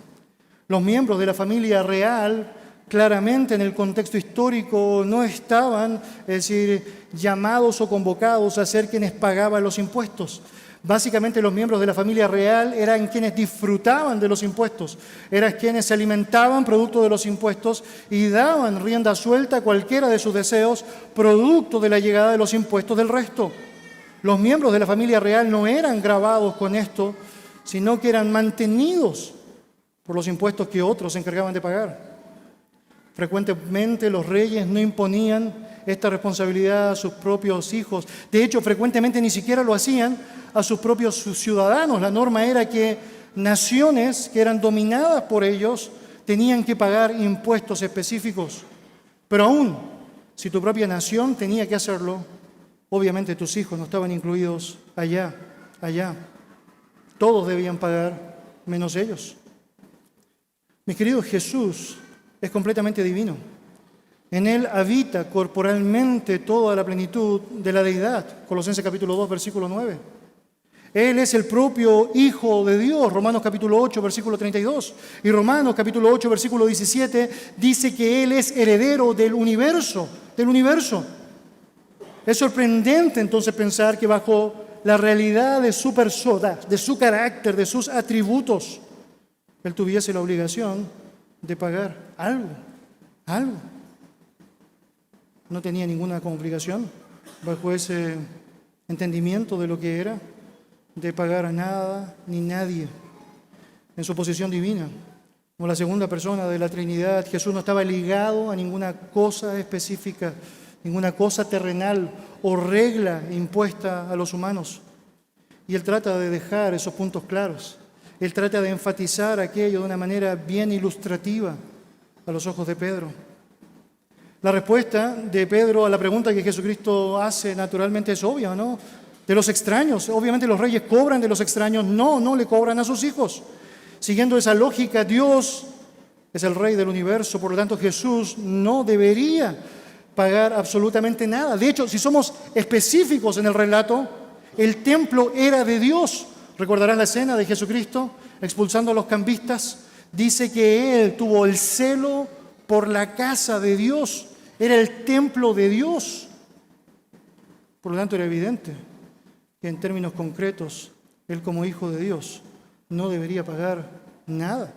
Los miembros de la familia real, claramente en el contexto histórico, no estaban, es decir, llamados o convocados a ser quienes pagaban los impuestos. Básicamente los miembros de la familia real eran quienes disfrutaban de los impuestos, eran quienes se alimentaban producto de los impuestos y daban rienda suelta a cualquiera de sus deseos producto de la llegada de los impuestos del resto. Los miembros de la familia real no eran gravados con esto, sino que eran mantenidos por los impuestos que otros se encargaban de pagar. Frecuentemente los reyes no imponían esta responsabilidad a sus propios hijos. De hecho, frecuentemente ni siquiera lo hacían a sus propios ciudadanos. La norma era que naciones que eran dominadas por ellos tenían que pagar impuestos específicos. Pero aún, si tu propia nación tenía que hacerlo, obviamente tus hijos no estaban incluidos allá. Todos debían pagar, menos ellos. Mis queridos, Jesús es completamente divino. En Él habita corporalmente toda la plenitud de la deidad. Colosenses capítulo 2, versículo 9. Él es el propio Hijo de Dios. Romanos capítulo 8, versículo 32. Y Romanos capítulo 8, versículo 17 dice que Él es heredero del universo. Es sorprendente entonces pensar que bajo la realidad de su persona, de su carácter, de sus atributos, Él tuviese la obligación de pagar algo. No tenía ninguna obligación bajo ese entendimiento de lo que era, de pagar a nada ni nadie. En su posición divina, como la segunda persona de la Trinidad, Jesús no estaba ligado a ninguna cosa específica, ninguna cosa terrenal o regla impuesta a los humanos. Y Él trata de dejar esos puntos claros. Él trata de enfatizar aquello de una manera bien ilustrativa a los ojos de Pedro. La respuesta de Pedro a la pregunta que Jesucristo hace naturalmente es obvia, ¿no? De los extraños. Obviamente los reyes cobran de los extraños. No le cobran a sus hijos. Siguiendo esa lógica, Dios es el Rey del universo. Por lo tanto, Jesús no debería pagar absolutamente nada. De hecho, si somos específicos en el relato, el templo era de Dios. ¿Recordarán la escena de Jesucristo expulsando a los cambistas? Dice que Él tuvo el celo por la casa de Dios. Era el templo de Dios. Por lo tanto, era evidente que en términos concretos, Él como Hijo de Dios no debería pagar nada.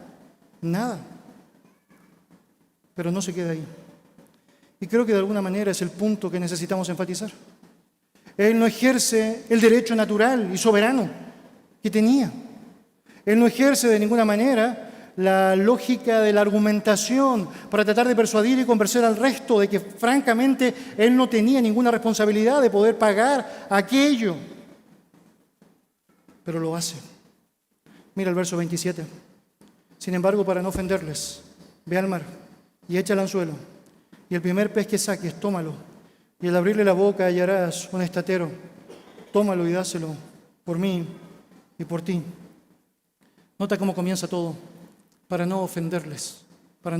Pero no se queda ahí. Y creo que de alguna manera es el punto que necesitamos enfatizar. Él no ejerce el derecho natural y soberano que tenía. Él no ejerce de ninguna manera la lógica de la argumentación para tratar de persuadir y convencer al resto de que francamente Él no tenía ninguna responsabilidad de poder pagar aquello. Pero lo hace. Mira el verso 27. Sin embargo, para no ofenderles, ve al mar y echa el anzuelo. Y el primer pez que saques, tómalo. Y al abrirle la boca hallarás un estatero. Tómalo y dáselo por mí y por ti. Nota cómo comienza todo. Para no ofenderles, para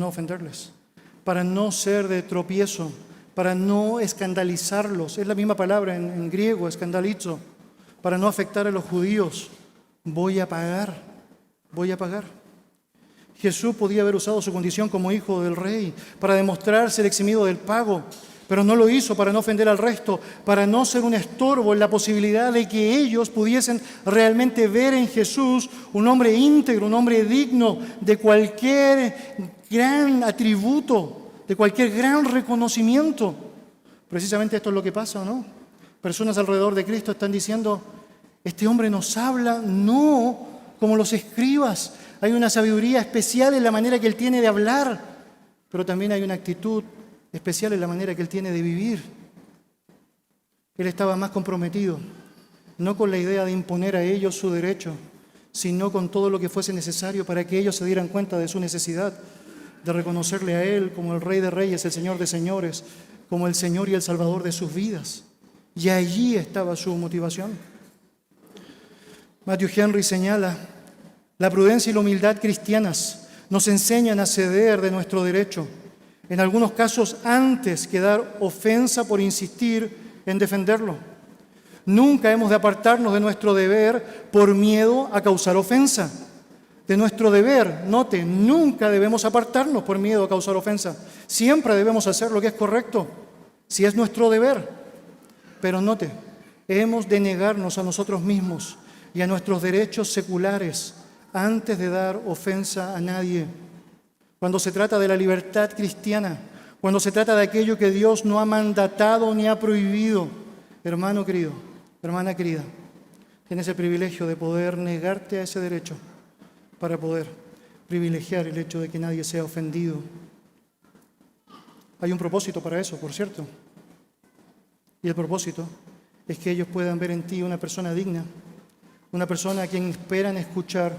no ser de tropiezo, para no escandalizarlos. Es la misma palabra en griego, escandalizo, para no afectar a los judíos. Voy a pagar. Jesús podía haber usado su condición como hijo del rey para demostrar ser eximido del pago, pero no lo hizo para no ofender al resto, para no ser un estorbo en la posibilidad de que ellos pudiesen realmente ver en Jesús un hombre íntegro, un hombre digno de cualquier gran atributo, de cualquier gran reconocimiento. Precisamente esto es lo que pasa, ¿no? Personas alrededor de Cristo están diciendo, este hombre nos habla no como los escribas. Hay una sabiduría especial en la manera que él tiene de hablar, pero también hay una actitud especial en la manera que él tiene de vivir. Él estaba más comprometido, no con la idea de imponer a ellos su derecho, sino con todo lo que fuese necesario para que ellos se dieran cuenta de su necesidad de reconocerle a Él como el Rey de Reyes, el Señor de Señores, como el Señor y el Salvador de sus vidas. Y allí estaba su motivación. Matthew Henry señala: la prudencia y la humildad cristianas nos enseñan a ceder de nuestro derecho, en algunos casos antes que dar ofensa por insistir en defenderlo. Nunca hemos de apartarnos de nuestro deber por miedo a causar ofensa. De nuestro deber, note, nunca debemos apartarnos por miedo a causar ofensa. Siempre debemos hacer lo que es correcto, si es nuestro deber. Pero note, hemos de negarnos a nosotros mismos y a nuestros derechos seculares antes de dar ofensa a nadie. Cuando se trata de la libertad cristiana, cuando se trata de aquello que Dios no ha mandatado ni ha prohibido, hermano querido, hermana querida, tienes el privilegio de poder negarte a ese derecho para poder privilegiar el hecho de que nadie sea ofendido. Hay un propósito para eso, por cierto. Y el propósito es que ellos puedan ver en ti una persona digna, una persona a quien esperan escuchar,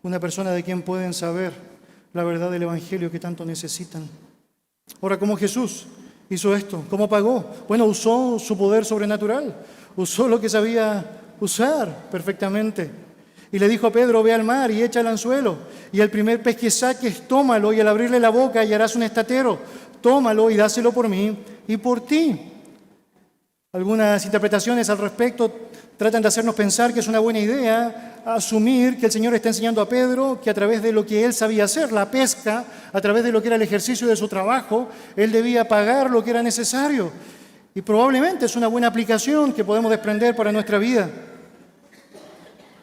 una persona de quien pueden saber la verdad del Evangelio que tanto necesitan. Ahora, ¿cómo Jesús hizo esto? ¿Cómo pagó? Bueno, usó su poder sobrenatural, usó lo que sabía usar perfectamente. Y le dijo a Pedro: ve al mar y echa el anzuelo, y el primer pez que saques, tómalo, y al abrirle la boca hallarás un estatero. Tómalo y dáselo por mí y por ti. Algunas interpretaciones al respecto tratan de hacernos pensar que es una buena idea asumir que el Señor está enseñando a Pedro que a través de lo que él sabía hacer, la pesca, a través de lo que era el ejercicio de su trabajo, él debía pagar lo que era necesario. Y probablemente es una buena aplicación que podemos desprender para nuestra vida.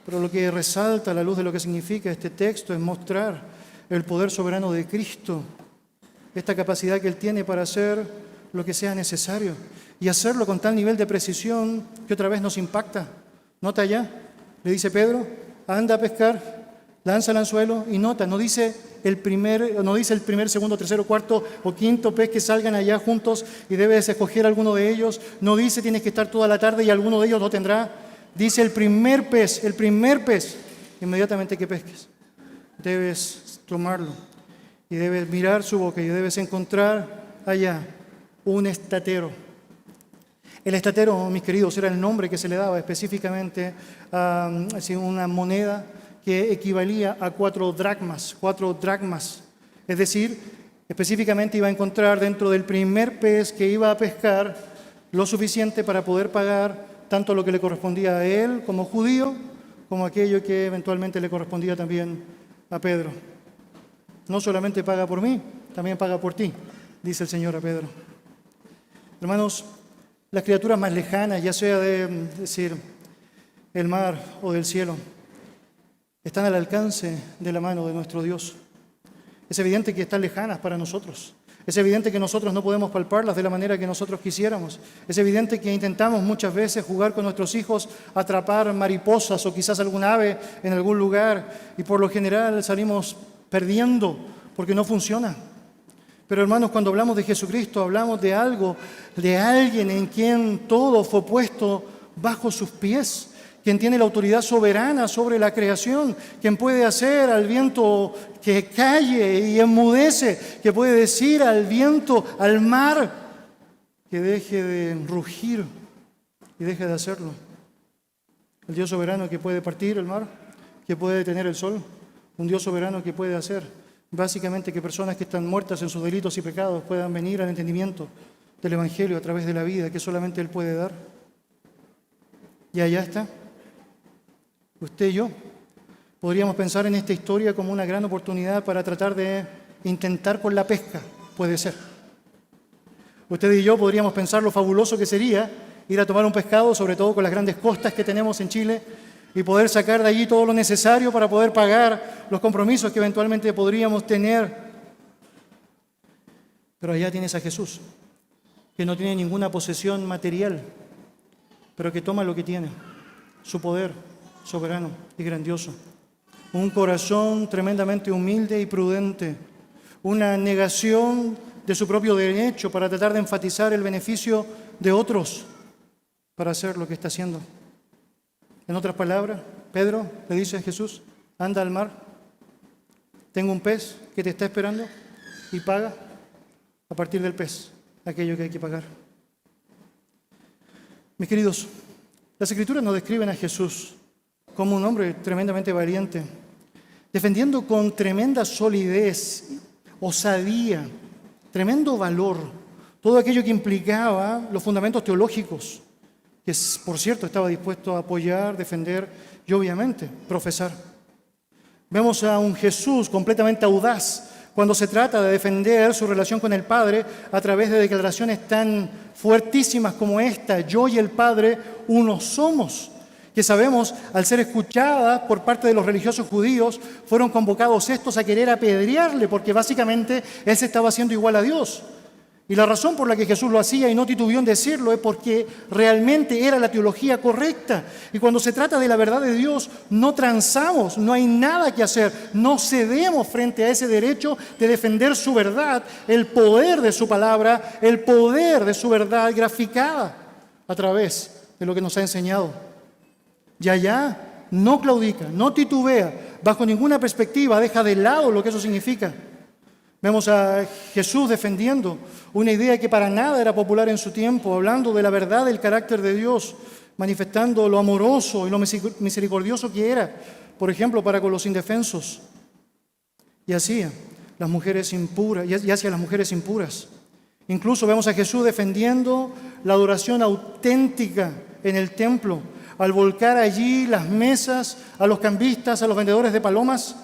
Pero lo que resalta a la luz de lo que significa este texto es mostrar el poder soberano de Cristo, esta capacidad que Él tiene para hacer lo que sea necesario y hacerlo con tal nivel de precisión que otra vez nos impacta. Nota allá, le dice Pedro: anda a pescar, lanza el anzuelo, y nota, no dice el primer, segundo, tercero, cuarto o quinto pez que salgan allá juntos y debes escoger alguno de ellos. No dice tienes que estar toda la tarde y alguno de ellos lo tendrá. Dice el primer pez, inmediatamente que pesques, debes tomarlo y debes mirar su boca y debes encontrar allá un estatero. El estatero, mis queridos, era el nombre que se le daba específicamente a una moneda que equivalía a 4 dracmas. Es decir, específicamente iba a encontrar dentro del primer pez que iba a pescar lo suficiente para poder pagar tanto lo que le correspondía a él como judío, como aquello que eventualmente le correspondía también a Pedro. No solamente paga por mí, también paga por ti, dice el Señor a Pedro. Hermanos, las criaturas más lejanas, ya sea decir el mar o del cielo, están al alcance de la mano de nuestro Dios. Es evidente que están lejanas para nosotros. Es evidente que nosotros no podemos palparlas de la manera que nosotros quisiéramos. Es evidente que intentamos muchas veces jugar con nuestros hijos, atrapar mariposas o quizás algún ave en algún lugar, y por lo general salimos perdiendo porque no funciona. Pero hermanos, cuando hablamos de Jesucristo, hablamos de algo, de alguien en quien todo fue puesto bajo sus pies, quien tiene la autoridad soberana sobre la creación, quien puede hacer al viento que calle y enmudece, que puede decir al viento, al mar, que deje de rugir y deje de hacerlo. El Dios soberano que puede partir el mar, que puede detener el sol, un Dios soberano que puede hacer básicamente que personas que están muertas en sus delitos y pecados puedan venir al entendimiento del Evangelio a través de la vida que solamente Él puede dar. Y allá está. Usted y yo podríamos pensar en esta historia como una gran oportunidad para tratar de intentar con la pesca, puede ser. Usted y yo podríamos pensar lo fabuloso que sería ir a tomar un pescado, sobre todo con las grandes costas que tenemos en Chile, y poder sacar de allí todo lo necesario para poder pagar los compromisos que eventualmente podríamos tener. Pero allá tienes a Jesús, que no tiene ninguna posesión material, pero que toma lo que tiene, su poder soberano y grandioso. Un corazón tremendamente humilde y prudente, una negación de su propio derecho para tratar de enfatizar el beneficio de otros para hacer lo que está haciendo. En otras palabras, Pedro le dice a Jesús: anda al mar, tengo un pez que te está esperando y paga a partir del pez. aquello que hay que pagar. Mis queridos, las Escrituras nos describen a Jesús como un hombre tremendamente valiente, defendiendo con tremenda solidez, osadía, tremendo valor, todo aquello que implicaba los fundamentos teológicos, que por cierto estaba dispuesto a apoyar, defender y obviamente profesar. Vemos a un Jesús completamente audaz cuando se trata de defender su relación con el Padre a través de declaraciones tan fuertísimas como esta: yo y el Padre uno somos, que sabemos, al ser escuchadas por parte de los religiosos judíos, fueron convocados estos a querer apedrearle, porque básicamente él se estaba haciendo igual a Dios. Y la razón por la que Jesús lo hacía y no titubeó en decirlo es porque realmente era la teología correcta. Y cuando se trata de la verdad de Dios, no transamos, no hay nada que hacer, no cedemos frente a ese derecho de defender su verdad, el poder de su palabra, el poder de su verdad graficada a través de lo que nos ha enseñado. Y allá no claudica, no titubea, bajo ninguna perspectiva deja de lado lo que eso significa. Vemos a Jesús defendiendo una idea que para nada era popular en su tiempo, hablando de la verdad del carácter de Dios, manifestando lo amoroso y lo misericordioso que era, por ejemplo, para con los indefensos. Y hacia las mujeres impuras, y hacia las mujeres impuras. Incluso vemos a Jesús defendiendo la adoración auténtica en el templo, al volcar allí las mesas a los cambistas, a los vendedores de palomas,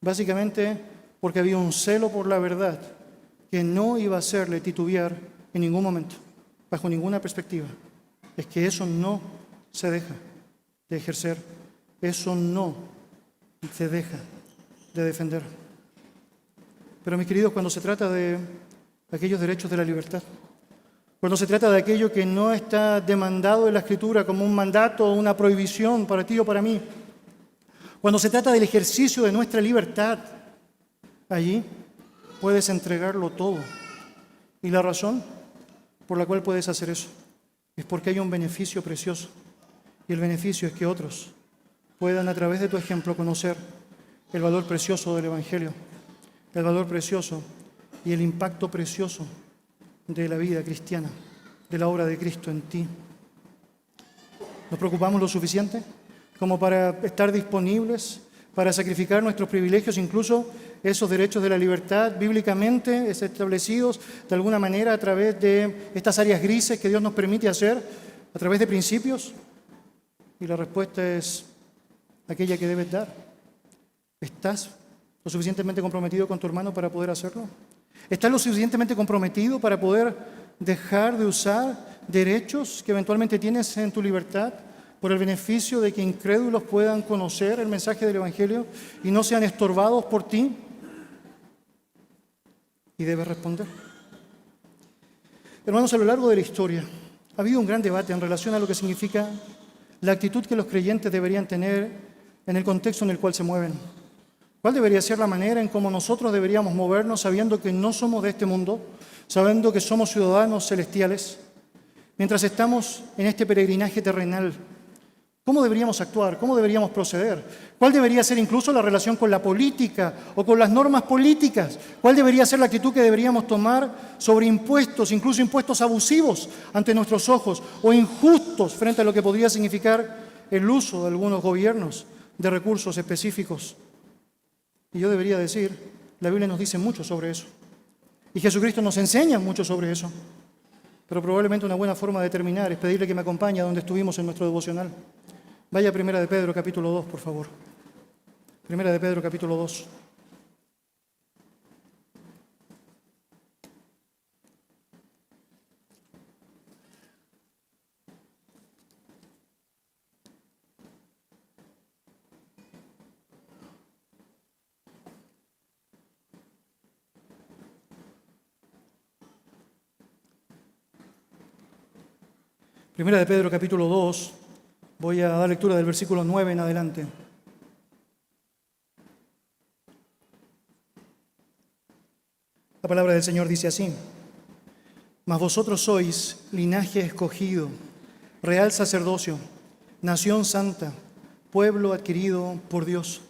básicamente porque había un celo por la verdad que no iba a hacerle titubear en ningún momento, bajo ninguna perspectiva. Es que eso no se deja de ejercer, eso no se deja de defender. Pero mis queridos, cuando se trata de aquellos derechos de la libertad, cuando se trata de aquello que no está demandado en la Escritura como un mandato o una prohibición para ti o para mí, cuando se trata del ejercicio de nuestra libertad, allí puedes entregarlo todo. Y la razón por la cual puedes hacer eso es porque hay un beneficio precioso. Y el beneficio es que otros puedan, a través de tu ejemplo, conocer el valor precioso del Evangelio, el valor precioso y el impacto precioso de la vida cristiana, de la obra de Cristo en ti. ¿Nos preocupamos lo suficiente como para estar disponibles para sacrificar nuestros privilegios, incluso esos derechos de la libertad bíblicamente establecidos de alguna manera a través de estas áreas grises que Dios nos permite hacer, a través de principios? Y la respuesta es aquella que debes dar. ¿Estás lo suficientemente comprometido con tu hermano para poder hacerlo? ¿Estás lo suficientemente comprometido para poder dejar de usar derechos que eventualmente tienes en tu libertad por el beneficio de que incrédulos puedan conocer el mensaje del Evangelio y no sean estorbados por ti? Y debes responder. Hermanos, a lo largo de la historia ha habido un gran debate en relación a lo que significa la actitud que los creyentes deberían tener en el contexto en el cual se mueven. ¿Cuál debería ser la manera en cómo nosotros deberíamos movernos sabiendo que no somos de este mundo, sabiendo que somos ciudadanos celestiales, mientras estamos en este peregrinaje terrenal? ¿Cómo deberíamos actuar? ¿Cómo deberíamos proceder? ¿Cuál debería ser incluso la relación con la política o con las normas políticas? ¿Cuál debería ser la actitud que deberíamos tomar sobre impuestos, incluso impuestos abusivos ante nuestros ojos o injustos frente a lo que podría significar el uso de algunos gobiernos de recursos específicos? Y yo debería decir, la Biblia nos dice mucho sobre eso. Y Jesucristo nos enseña mucho sobre eso. Pero probablemente una buena forma de terminar es pedirle que me acompañe a donde estuvimos en nuestro devocional. Vaya a 1 de Pedro, capítulo 2, por favor. 1 de Pedro, capítulo 2. Primera de Pedro, capítulo 2. Voy a dar lectura del versículo 9 en adelante. La palabra del Señor dice así: Mas vosotros sois linaje escogido, real sacerdocio, nación santa, pueblo adquirido por Dios.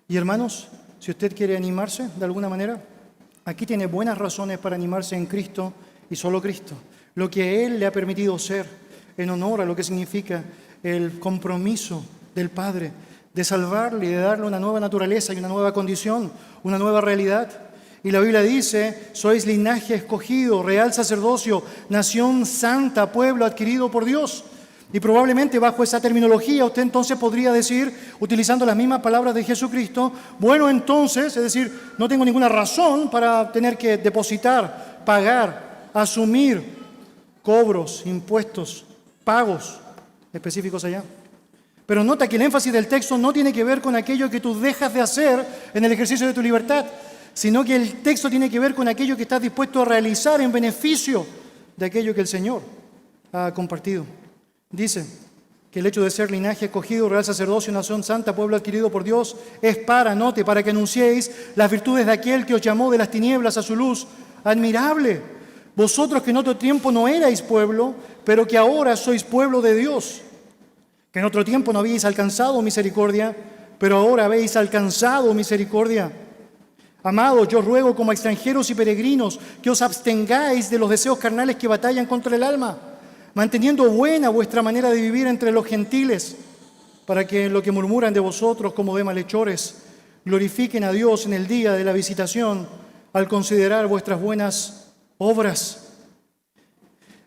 Y hermanos, si usted quiere animarse de alguna manera, aquí tiene buenas razones para animarse en Cristo y solo Cristo, lo que a Él le ha permitido ser, en honor a lo que significa el compromiso del Padre de salvarle y de darle una nueva naturaleza y una nueva condición, una nueva realidad. Y la Biblia dice, sois linaje escogido, real sacerdocio, nación santa, pueblo adquirido por Dios. Y probablemente bajo esa terminología usted entonces podría decir, utilizando las mismas palabras de Jesucristo, bueno entonces, es decir, no tengo ninguna razón para tener que depositar, pagar, asumir cobros, impuestos, pagos específicos allá. Pero nota que el énfasis del texto no tiene que ver con aquello que tú dejas de hacer en el ejercicio de tu libertad, sino que el texto tiene que ver con aquello que estás dispuesto a realizar en beneficio de aquello que el Señor ha compartido. Dice que el hecho de ser linaje escogido, real sacerdocio, nación santa, pueblo adquirido por Dios, es para que anunciéis las virtudes de aquel que os llamó de las tinieblas a su luz admirable. Vosotros que en otro tiempo no erais pueblo, pero que ahora sois pueblo de Dios, que en otro tiempo no habíais alcanzado misericordia, pero ahora habéis alcanzado misericordia. Amados, yo os ruego como extranjeros y peregrinos que os abstengáis de los deseos carnales que batallan contra el alma, manteniendo buena vuestra manera de vivir entre los gentiles, para que lo que murmuran de vosotros como de malhechores glorifiquen a Dios en el día de la visitación al considerar vuestras buenas obras.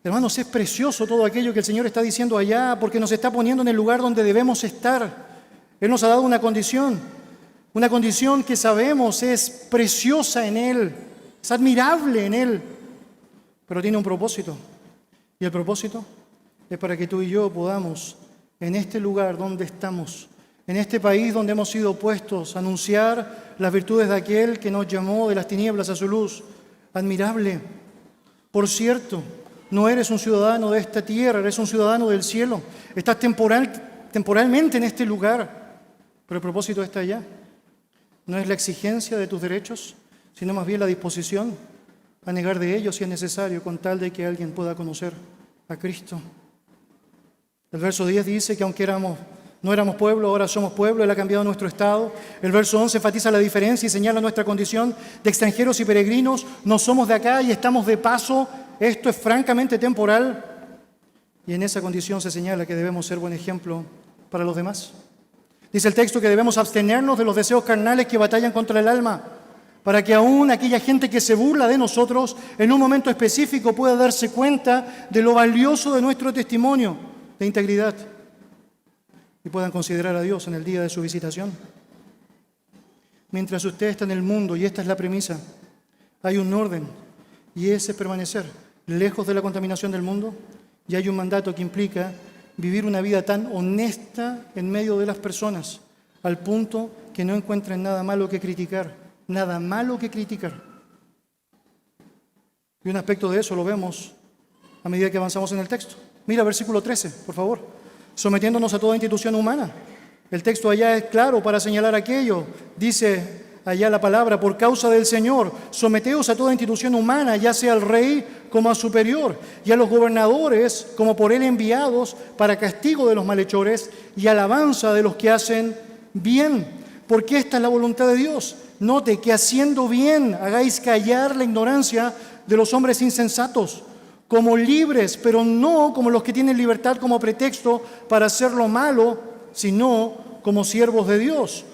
Hermanos, es precioso todo aquello que el Señor está diciendo allá, porque nos está poniendo en el lugar donde debemos estar. Él nos ha dado una condición que sabemos es preciosa en Él, es admirable en Él, pero tiene un propósito. Y el propósito es para que tú y yo podamos, en este lugar donde estamos, en este país donde hemos sido puestos, anunciar las virtudes de aquel que nos llamó de las tinieblas a su luz admirable. Por cierto, no eres un ciudadano de esta tierra, eres un ciudadano del cielo. Estás temporalmente en este lugar, pero el propósito está allá. No es la exigencia de tus derechos, sino más bien la disposición a negar de ellos si es necesario, con tal de que alguien pueda conocer a Cristo. El verso 10 dice que aunque no éramos pueblo, ahora somos pueblo, Él ha cambiado nuestro estado. El verso 11 enfatiza la diferencia y señala nuestra condición de extranjeros y peregrinos. No somos de acá y estamos de paso. Esto es francamente temporal. Y en esa condición se señala que debemos ser buen ejemplo para los demás. Dice el texto que debemos abstenernos de los deseos carnales que batallan contra el alma, para que aún aquella gente que se burla de nosotros en un momento específico pueda darse cuenta de lo valioso de nuestro testimonio de integridad y puedan considerar a Dios en el día de su visitación. Mientras usted está en el mundo, y esta es la premisa, hay un orden, y ese es permanecer lejos de la contaminación del mundo, y hay un mandato que implica vivir una vida tan honesta en medio de las personas, al punto que no encuentren nada malo que criticar. Nada malo que criticar. Y un aspecto de eso lo vemos a medida que avanzamos en el texto. Mira versículo 13, por favor. Sometiéndonos a toda institución humana. El texto allá es claro para señalar aquello. Dice allá la palabra, por causa del Señor, someteos a toda institución humana, ya sea al rey como a superior, y a los gobernadores como por él enviados para castigo de los malhechores y alabanza de los que hacen bien. Porque esta es la voluntad de Dios. Note que haciendo bien hagáis callar la ignorancia de los hombres insensatos, como libres, pero no como los que tienen libertad como pretexto para hacer lo malo, sino como siervos de Dios.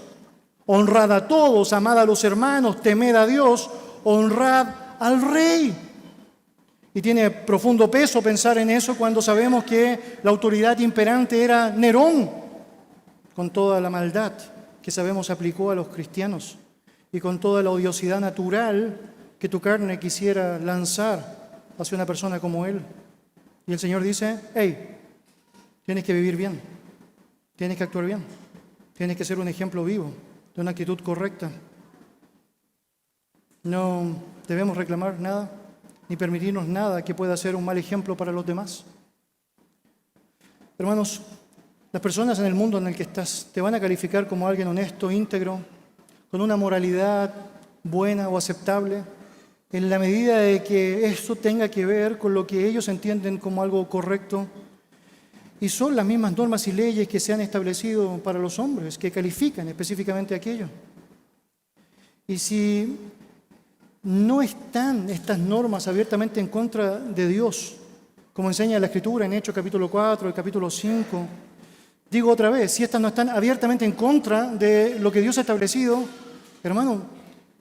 Honrad a todos, amad a los hermanos, temed a Dios, honrad al Rey. Y tiene profundo peso pensar en eso cuando sabemos que la autoridad imperante era Nerón, con toda la maldad que sabemos aplicó a los cristianos y con toda la odiosidad natural que tu carne quisiera lanzar hacia una persona como él. Y el Señor dice, hey, tienes que vivir bien, tienes que actuar bien, tienes que ser un ejemplo vivo de una actitud correcta. No debemos reclamar nada ni permitirnos nada que pueda ser un mal ejemplo para los demás. Hermanos, las personas en el mundo en el que estás te van a calificar como alguien honesto, íntegro, con una moralidad buena o aceptable, en la medida de que esto tenga que ver con lo que ellos entienden como algo correcto. Y son las mismas normas y leyes que se han establecido para los hombres, que califican específicamente aquello. Y si no están estas normas abiertamente en contra de Dios, como enseña la Escritura en Hechos capítulo 4, el capítulo 5. Digo otra vez, si estas no están abiertamente en contra de lo que Dios ha establecido, hermano,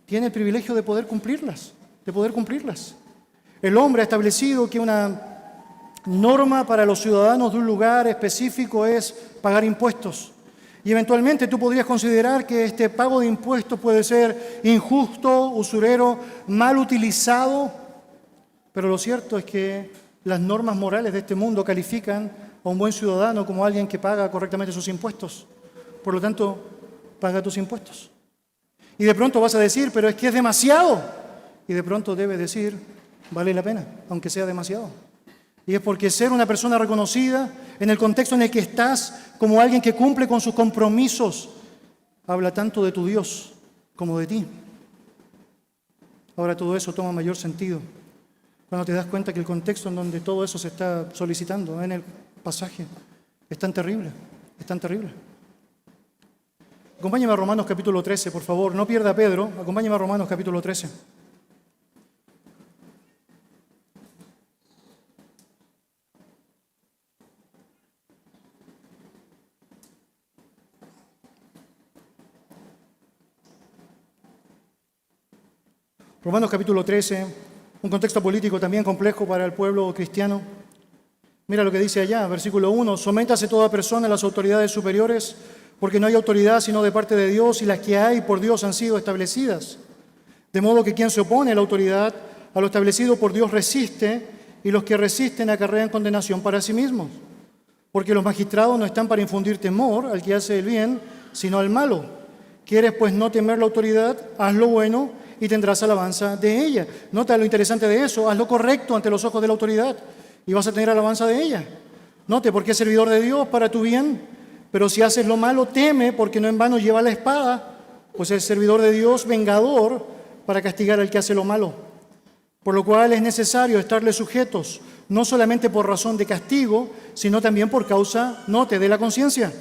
tiene el privilegio de poder cumplirlas, El hombre ha establecido que una norma para los ciudadanos de un lugar específico es pagar impuestos. Y eventualmente tú podrías considerar que este pago de impuestos puede ser injusto, usurero, mal utilizado, pero lo cierto es que las normas morales de este mundo califican a un buen ciudadano como alguien que paga correctamente sus impuestos. Por lo tanto, paga tus impuestos. Y de pronto vas a decir, pero es que es demasiado. Y de pronto debes decir, vale la pena, aunque sea demasiado. Y es porque ser una persona reconocida en el contexto en el que estás como alguien que cumple con sus compromisos habla tanto de tu Dios como de ti. Ahora todo eso toma mayor sentido cuando te das cuenta que el contexto en donde todo eso se está solicitando en el pasaje es tan terrible, Acompáñame a Romanos capítulo 13, por favor. No pierda a Pedro, acompáñame a Romanos capítulo 13. Romanos capítulo 13, un contexto político también complejo para el pueblo cristiano. Mira lo que dice allá, versículo 1, sométase toda persona a las autoridades superiores, porque no hay autoridad sino de parte de Dios, y las que hay por Dios han sido establecidas. De modo que quien se opone a la autoridad, a lo establecido por Dios resiste, y los que resisten acarrean condenación para sí mismos. Porque los magistrados no están para infundir temor al que hace el bien, sino al malo. ¿Quieres pues no temer la autoridad? Haz lo bueno y tendrás alabanza de ella. Nota lo interesante de eso, haz lo correcto ante los ojos de la autoridad y vas a tener alabanza de ella. Note, porque es servidor de Dios para tu bien, pero si haces lo malo, teme, porque no en vano lleva la espada, pues es servidor de Dios, vengador, para castigar al que hace lo malo. Por lo cual es necesario estarle sujetos, no solamente por razón de castigo, sino también por causa, note, de la conciencia.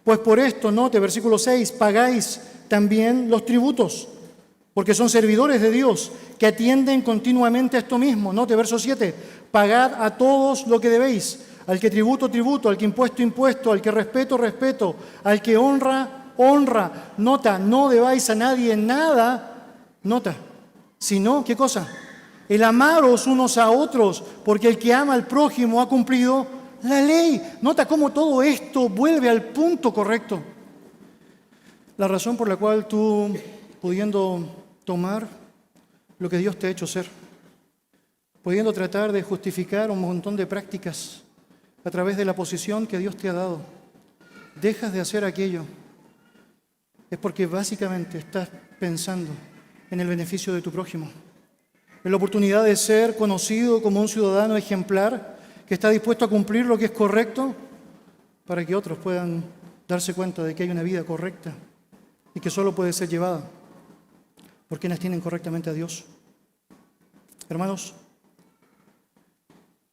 Pues por esto, note, versículo 6, pagáis también los tributos, porque son servidores de Dios que atienden continuamente a esto mismo. Note, verso 7, pagad a todos lo que debéis, al que tributo, tributo, al que impuesto, impuesto, al que respeto, respeto, al que honra, honra. Nota, no debáis a nadie nada, nota, sino, ¿qué cosa? El amaros unos a otros, porque el que ama al prójimo ha cumplido la ley. Nota cómo todo esto vuelve al punto correcto. La razón por la cual tú, pudiendo tomar lo que Dios te ha hecho ser, pudiendo tratar de justificar un montón de prácticas a través de la posición que Dios te ha dado, dejas de hacer aquello, es porque básicamente estás pensando en el beneficio de tu prójimo, en la oportunidad de ser conocido como un ciudadano ejemplar que está dispuesto a cumplir lo que es correcto para que otros puedan darse cuenta de que hay una vida correcta y que solo puede ser llevada por quienes tienen correctamente a Dios. Hermanos,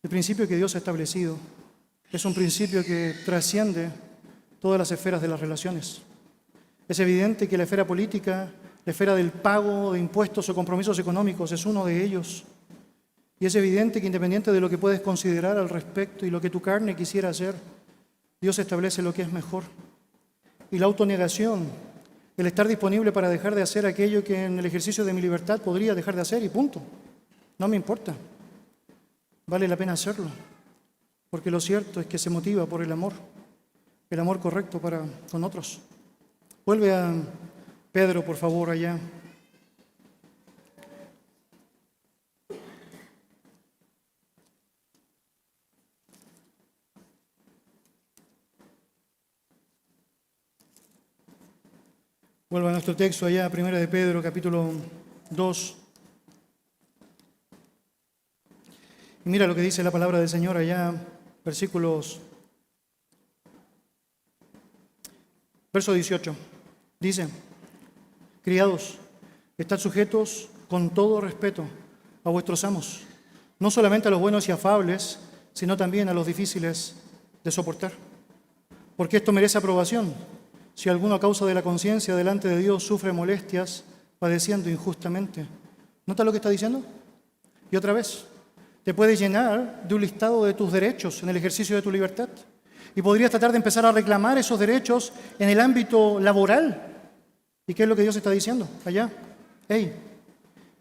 el principio que Dios ha establecido es un principio que trasciende todas las esferas de las relaciones. Es evidente que la esfera política, la esfera del pago de impuestos o compromisos económicos es uno de ellos. Y es evidente que independiente de lo que puedes considerar al respecto y lo que tu carne quisiera hacer, Dios establece lo que es mejor. Y la autonegación, el estar disponible para dejar de hacer aquello que en el ejercicio de mi libertad podría dejar de hacer y punto. No me importa. Vale la pena hacerlo, porque lo cierto es que se motiva por el amor correcto para con otros. Vuelve a Pedro, por favor, allá. Vuelva a nuestro texto allá, 1 de Pedro, capítulo 2. Y mira lo que dice la palabra del Señor allá, verso 18. Dice, criados, estad sujetos con todo respeto a vuestros amos, no solamente a los buenos y afables, sino también a los difíciles de soportar. Porque esto merece aprobación. Si alguno a causa de la conciencia delante de Dios sufre molestias, padeciendo injustamente, ¿Nota lo que está diciendo? Y otra vez, te puedes llenar de un listado de tus derechos en el ejercicio de tu libertad. Y podrías tratar de empezar a reclamar esos derechos en el ámbito laboral. ¿Y qué es lo que Dios está diciendo allá? Hey,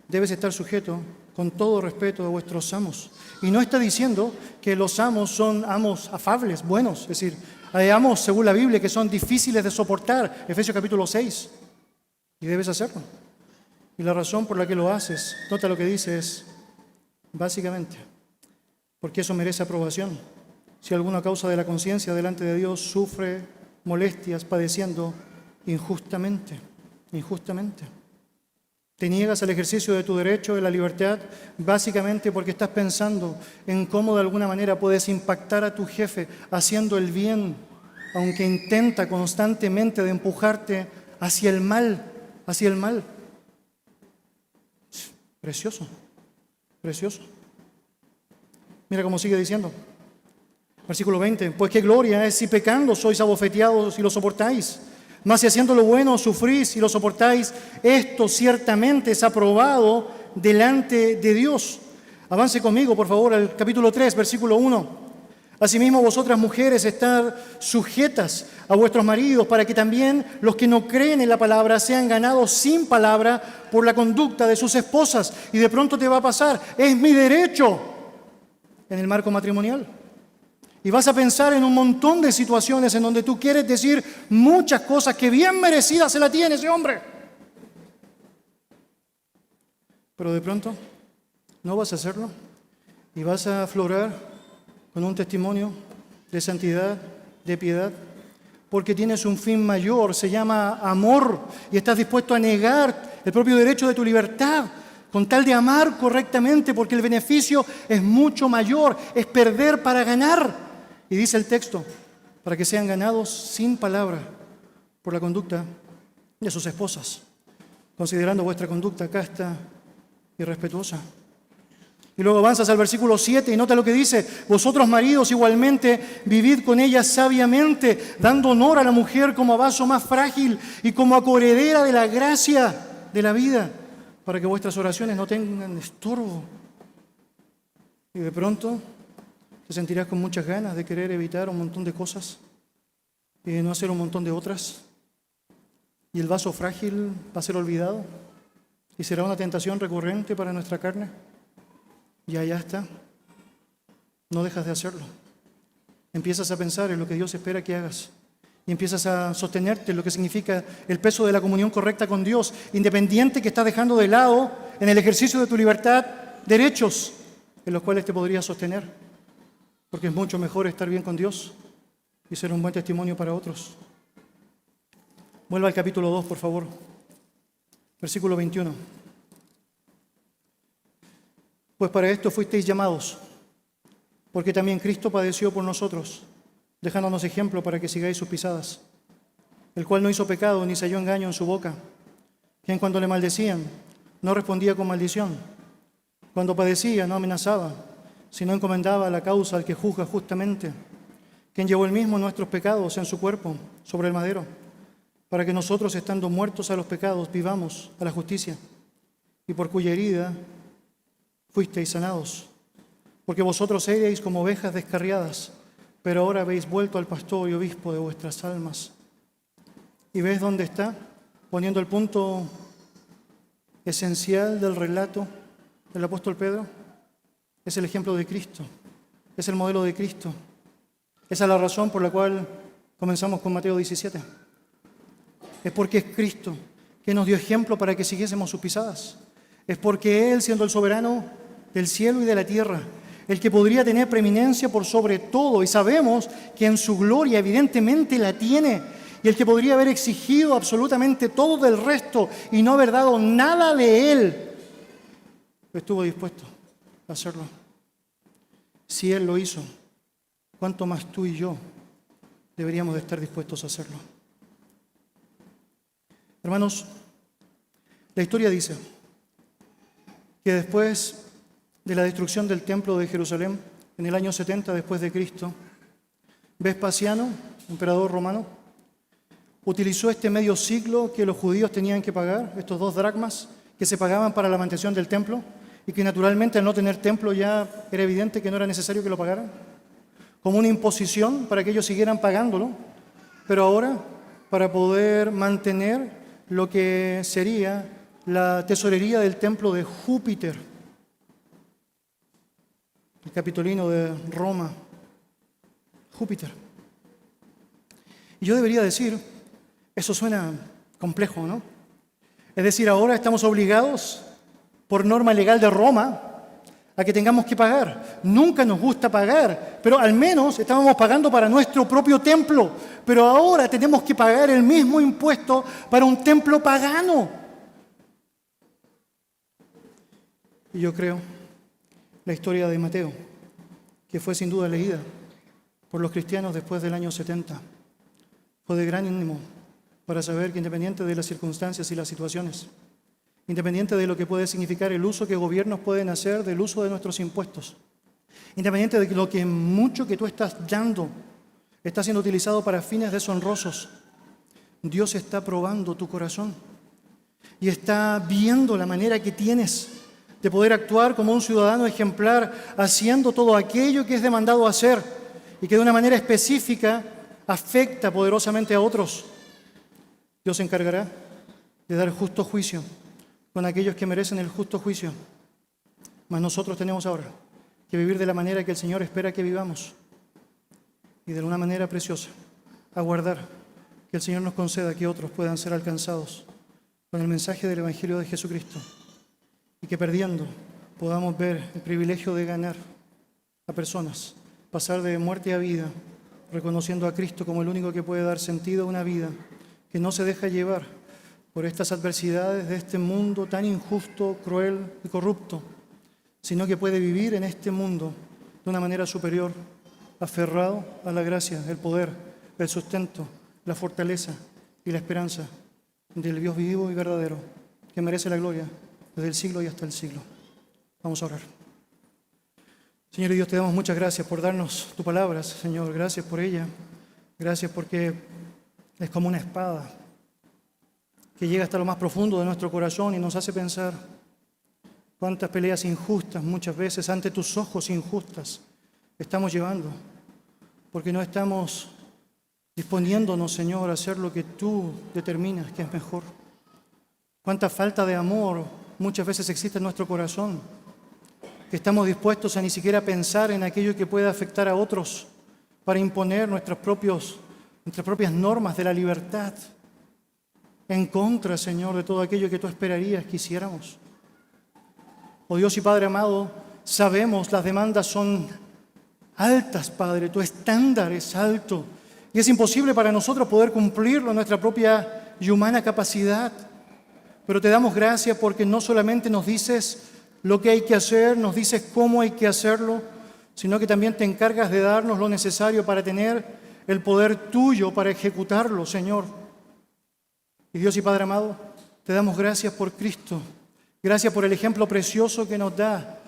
debes estar sujeto con todo respeto a vuestros amos. Y no está diciendo que los amos son amos afables, buenos. Es decir, hay amos, según la Biblia, que son difíciles de soportar. Efesios capítulo 6. Y debes hacerlo. Y la razón por la que lo haces, nota lo que dice, es básicamente porque eso merece aprobación. Si alguno a causa de la conciencia delante de Dios sufre molestias padeciendo injustamente. Te niegas al ejercicio de tu derecho de la libertad básicamente porque estás pensando en cómo de alguna manera puedes impactar a tu jefe haciendo el bien, aunque intenta constantemente de empujarte hacia el mal. Precioso. Mira cómo sigue diciendo. Versículo 20. Pues qué gloria es si pecando sois abofeteados y lo soportáis. Mas si haciendo lo bueno sufrís y lo soportáis, esto ciertamente es aprobado delante de Dios. Avance conmigo, por favor, al capítulo 3, versículo 1. Asimismo, vosotras mujeres, estad sujetas a vuestros maridos, para que también los que no creen en la palabra sean ganados sin palabra por la conducta de sus esposas. Y de pronto te va a pasar, es mi derecho en el marco matrimonial. Y vas a pensar en un montón de situaciones en donde tú quieres decir muchas cosas que bien merecidas se la tiene ese hombre. Pero de pronto no vas a hacerlo y vas a aflorar con un testimonio de santidad, de piedad, porque tienes un fin mayor, se llama amor, y estás dispuesto a negar el propio derecho de tu libertad con tal de amar correctamente, porque el beneficio es mucho mayor, es perder para ganar. Y dice el texto, para que sean ganados sin palabra por la conducta de sus esposas, considerando vuestra conducta casta y respetuosa. Y luego avanzas al versículo 7 y nota lo que dice, vosotros maridos igualmente vivid con ella sabiamente, dando honor a la mujer como a vaso más frágil y como a coheredera de la gracia de la vida, para que vuestras oraciones no tengan estorbo. Y de pronto te sentirás con muchas ganas de querer evitar un montón de cosas y de no hacer un montón de otras. Y el vaso frágil va a ser olvidado y será una tentación recurrente para nuestra carne. Y allá está. No dejas de hacerlo. Empiezas a pensar en lo que Dios espera que hagas. Y empiezas a sostenerte en lo que significa el peso de la comunión correcta con Dios, independiente que estás dejando de lado en el ejercicio de tu libertad derechos en los cuales te podrías sostener. Porque es mucho mejor estar bien con Dios y ser un buen testimonio para otros. Vuelva al capítulo 2, por favor. Versículo 21. Pues para esto fuisteis llamados, porque también Cristo padeció por nosotros, dejándonos ejemplo para que sigáis sus pisadas, el cual no hizo pecado ni se halló engaño en su boca, quien cuando le maldecían no respondía con maldición, cuando padecía no amenazaba, sino encomendaba la causa al que juzga justamente, quien llevó él mismo nuestros pecados en su cuerpo sobre el madero, para que nosotros, estando muertos a los pecados, vivamos a la justicia, y por cuya herida fuisteis sanados. Porque vosotros erais como ovejas descarriadas, pero ahora habéis vuelto al pastor y obispo de vuestras almas. ¿Y ves dónde está? Poniendo el punto esencial del relato del apóstol Pedro. Es el ejemplo de Cristo, es el modelo de Cristo. Esa es la razón por la cual comenzamos con Mateo 17. Es porque es Cristo que nos dio ejemplo para que siguiésemos sus pisadas. Es porque Él, siendo el soberano del cielo y de la tierra, el que podría tener preeminencia por sobre todo, y sabemos que en su gloria evidentemente la tiene, y el que podría haber exigido absolutamente todo del resto y no haber dado nada de Él, estuvo dispuesto a hacerlo. Si Él lo hizo, ¿cuánto más tú y yo deberíamos de estar dispuestos a hacerlo? Hermanos, la historia dice que después de la destrucción del templo de Jerusalén, en el año 70 después de Cristo, Vespasiano, emperador romano, utilizó este medio siglo que los judíos tenían que pagar, estos 2 dracmas, que se pagaban para la mantención del templo y que naturalmente al no tener templo ya era evidente que no era necesario que lo pagaran, como una imposición para que ellos siguieran pagándolo, pero ahora para poder mantener lo que sería la tesorería del templo de Júpiter, el capitolino de Roma, Júpiter. Y yo debería decir, eso suena complejo, ¿no? Es decir, ahora estamos obligados por norma legal de Roma a que tengamos que pagar. Nunca nos gusta pagar, pero al menos estábamos pagando para nuestro propio templo. Pero ahora tenemos que pagar el mismo impuesto para un templo pagano. Y yo creo la historia de Mateo, que fue sin duda leída por los cristianos después del año 70, fue de gran ánimo para saber que independiente de las circunstancias y las situaciones, independiente de lo que puede significar el uso que gobiernos pueden hacer del uso de nuestros impuestos, independiente de lo que mucho que tú estás dando está siendo utilizado para fines deshonrosos, Dios está probando tu corazón y está viendo la manera que tienes de poder actuar como un ciudadano ejemplar, haciendo todo aquello que es demandado hacer y que de una manera específica afecta poderosamente a otros. Dios se encargará de dar justo juicio con aquellos que merecen el justo juicio. Mas nosotros tenemos ahora que vivir de la manera que el Señor espera que vivamos y de una manera preciosa, aguardar que el Señor nos conceda que otros puedan ser alcanzados con el mensaje del Evangelio de Jesucristo y que perdiendo podamos ver el privilegio de ganar a personas, pasar de muerte a vida, reconociendo a Cristo como el único que puede dar sentido a una vida que no se deja llevar por estas adversidades de este mundo tan injusto, cruel y corrupto, sino que puede vivir en este mundo de una manera superior, aferrado a la gracia, el poder, el sustento, la fortaleza y la esperanza del Dios vivo y verdadero, que merece la gloria desde el siglo y hasta el siglo. Vamos a orar. Señor y Dios, te damos muchas gracias por darnos tu palabra, Señor. Gracias por ella. Gracias porque es como una espada que llega hasta lo más profundo de nuestro corazón y nos hace pensar cuántas peleas injustas, muchas veces ante tus ojos injustas, estamos llevando, porque no estamos disponiéndonos, Señor, a hacer lo que tú determinas que es mejor. Cuánta falta de amor muchas veces existe en nuestro corazón, que estamos dispuestos a ni siquiera pensar en aquello que pueda afectar a otros para imponer nuestras propias normas de la libertad en contra, Señor, de todo aquello que tú esperarías que hiciéramos. Oh Dios y Padre amado, sabemos las demandas son altas, Padre, tu estándar es alto y es imposible para nosotros poder cumplirlo en nuestra propia y humana capacidad. Pero te damos gracias porque no solamente nos dices lo que hay que hacer, nos dices cómo hay que hacerlo, sino que también te encargas de darnos lo necesario para tener el poder tuyo para ejecutarlo, Señor. Y Dios y Padre amado, te damos gracias por Cristo. Gracias por el ejemplo precioso que nos da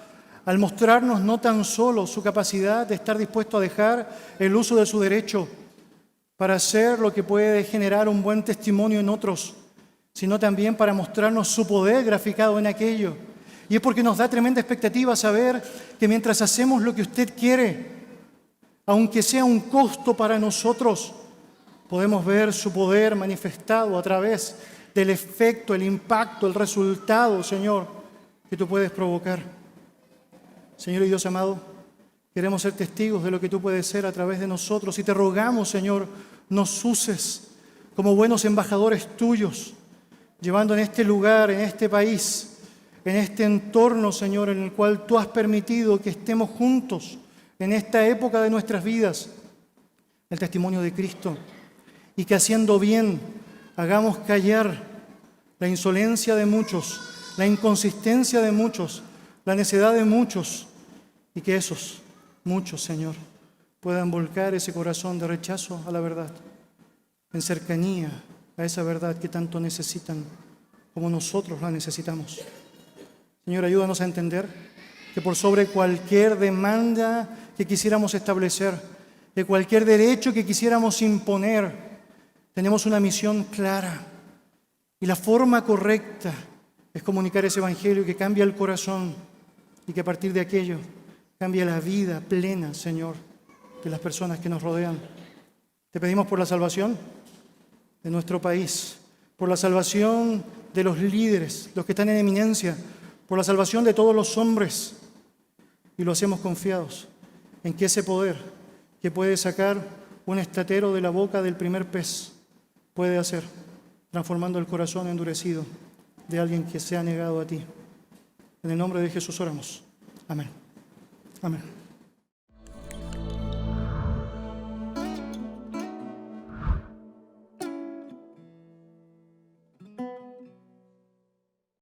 al mostrarnos no tan solo su capacidad de estar dispuesto a dejar el uso de su derecho para hacer lo que puede generar un buen testimonio en otros, sino también para mostrarnos su poder graficado en aquello. Y es porque nos da tremenda expectativa saber que mientras hacemos lo que usted quiere, aunque sea un costo para nosotros, podemos ver su poder manifestado a través del efecto, el impacto, el resultado, Señor, que tú puedes provocar. Señor y Dios amado, queremos ser testigos de lo que tú puedes ser a través de nosotros y te rogamos, Señor, nos uses como buenos embajadores tuyos, llevando en este lugar, en este país, en este entorno, Señor, en el cual tú has permitido que estemos juntos en esta época de nuestras vidas, el testimonio de Cristo, y que haciendo bien hagamos callar la insolencia de muchos, la inconsistencia de muchos, la necedad de muchos, y que esos muchos, Señor, puedan volcar ese corazón de rechazo a la verdad, en cercanía a esa verdad que tanto necesitan como nosotros la necesitamos. Señor, ayúdanos a entender que por sobre cualquier demanda que quisiéramos establecer, de cualquier derecho que quisiéramos imponer, tenemos una misión clara y la forma correcta es comunicar ese evangelio que cambia el corazón y que a partir de aquello cambia la vida plena, Señor, de las personas que nos rodean. Te pedimos por la salvación de nuestro país, por la salvación de los líderes, los que están en eminencia, por la salvación de todos los hombres. Y lo hacemos confiados en que ese poder que puede sacar un estatero de la boca del primer pez puede hacer, transformando el corazón endurecido de alguien que se ha negado a ti. En el nombre de Jesús oramos. Amén. Amén.